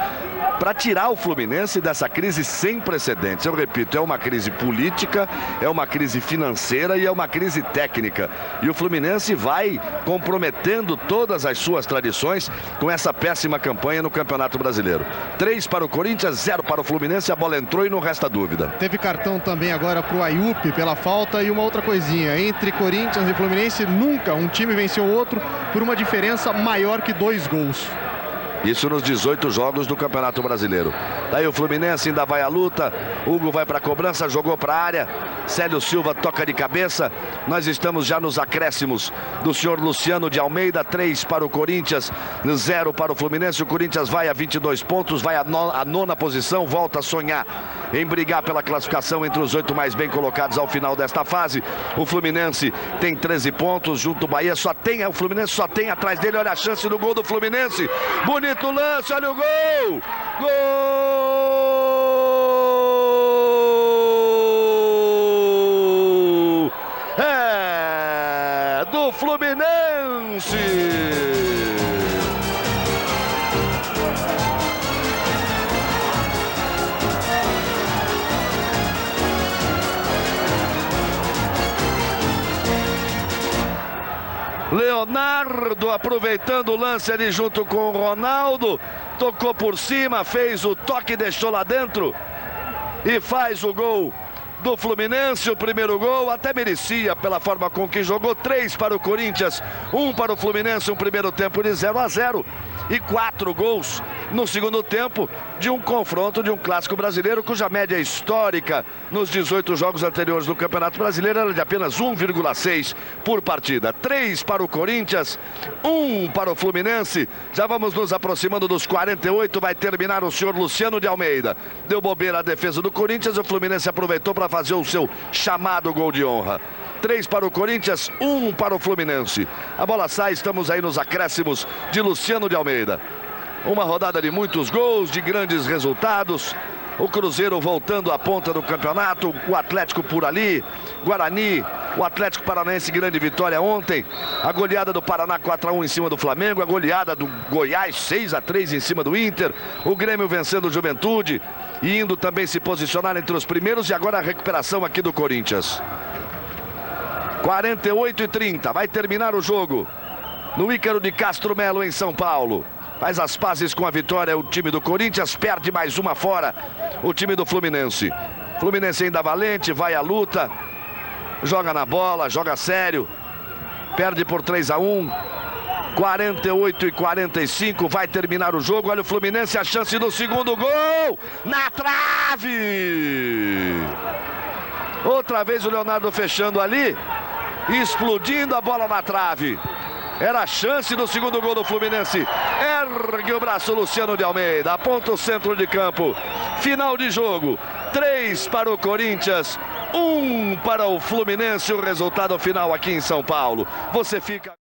para tirar o Fluminense dessa crise sem precedentes. Eu repito, é uma crise política, é uma crise financeira e é uma crise técnica. E o Fluminense vai comprometendo todas as suas tradições com essa péssima campanha no Campeonato Brasileiro. 3 para o Corinthians, 0 para o Fluminense, a bola entrou e não resta dúvida. Teve cartão também agora para o Ayup pela falta. E uma outra coisinha, entre Corinthians e Fluminense, nunca um time venceu o outro por uma diferença maior que 2 gols. Isso nos 18 jogos do Campeonato Brasileiro. Daí o Fluminense ainda vai à luta. Hugo vai para a cobrança, jogou para a área. Célio Silva toca de cabeça. Nós estamos já nos acréscimos do senhor Luciano de Almeida. 3 para o Corinthians, 0 para o Fluminense. O Corinthians vai a 22 pontos, vai à nona posição, volta a sonhar em brigar pela classificação entre os 8 mais bem colocados ao final desta fase. O Fluminense tem 13 pontos, junto ao Bahia. O Fluminense só tem atrás dele. Olha a chance do gol do Fluminense. Bonito lance, olha o gol! Gol! É do Fluminense! Leonardo aproveitando o lance ali junto com o Ronaldo, tocou por cima, fez o toque, deixou lá dentro e faz o gol do Fluminense. O primeiro gol até merecia pela forma com que jogou. 3 para o Corinthians, 1 para o Fluminense, um primeiro tempo de 0-0 e 4 gols no segundo tempo de um confronto de um clássico brasileiro cuja média histórica nos 18 jogos anteriores do Campeonato Brasileiro era de apenas 1,6 por partida. 3 para o Corinthians, 1 para o Fluminense. Já vamos nos aproximando dos 48, vai terminar o senhor Luciano de Almeida. Deu bobeira a defesa do Corinthians, o Fluminense aproveitou para fazer o seu chamado gol de honra. 3 para o Corinthians, 1 para o Fluminense. A bola sai, estamos aí nos acréscimos de Luciano de Almeida. Uma rodada de muitos gols, de grandes resultados. O Cruzeiro voltando à ponta do campeonato, o Atlético por ali, Guarani, o Atlético Paranaense, grande vitória ontem. A goleada do Paraná 4-1 em cima do Flamengo, a goleada do Goiás 6-3 em cima do Inter. O Grêmio vencendo o Juventude e indo também se posicionar entre os primeiros. E agora a recuperação aqui do Corinthians. 48-30, vai terminar o jogo no Ícaro de Castro Melo, em São Paulo. Faz as pazes com a vitória o time do Corinthians, perde mais uma fora o time do Fluminense. Fluminense ainda valente, vai à luta, joga na bola, joga sério, perde por 3-1. 48-45, vai terminar o jogo. Olha o Fluminense, a chance do segundo gol na trave. Outra vez o Leonardo fechando ali, explodindo a bola na trave. Era a chance do segundo gol do Fluminense. Ergue o braço Luciano de Almeida, aponta o centro de campo. Final de jogo, 3 para o Corinthians, 1 para o Fluminense. O resultado final aqui em São Paulo. Você fica...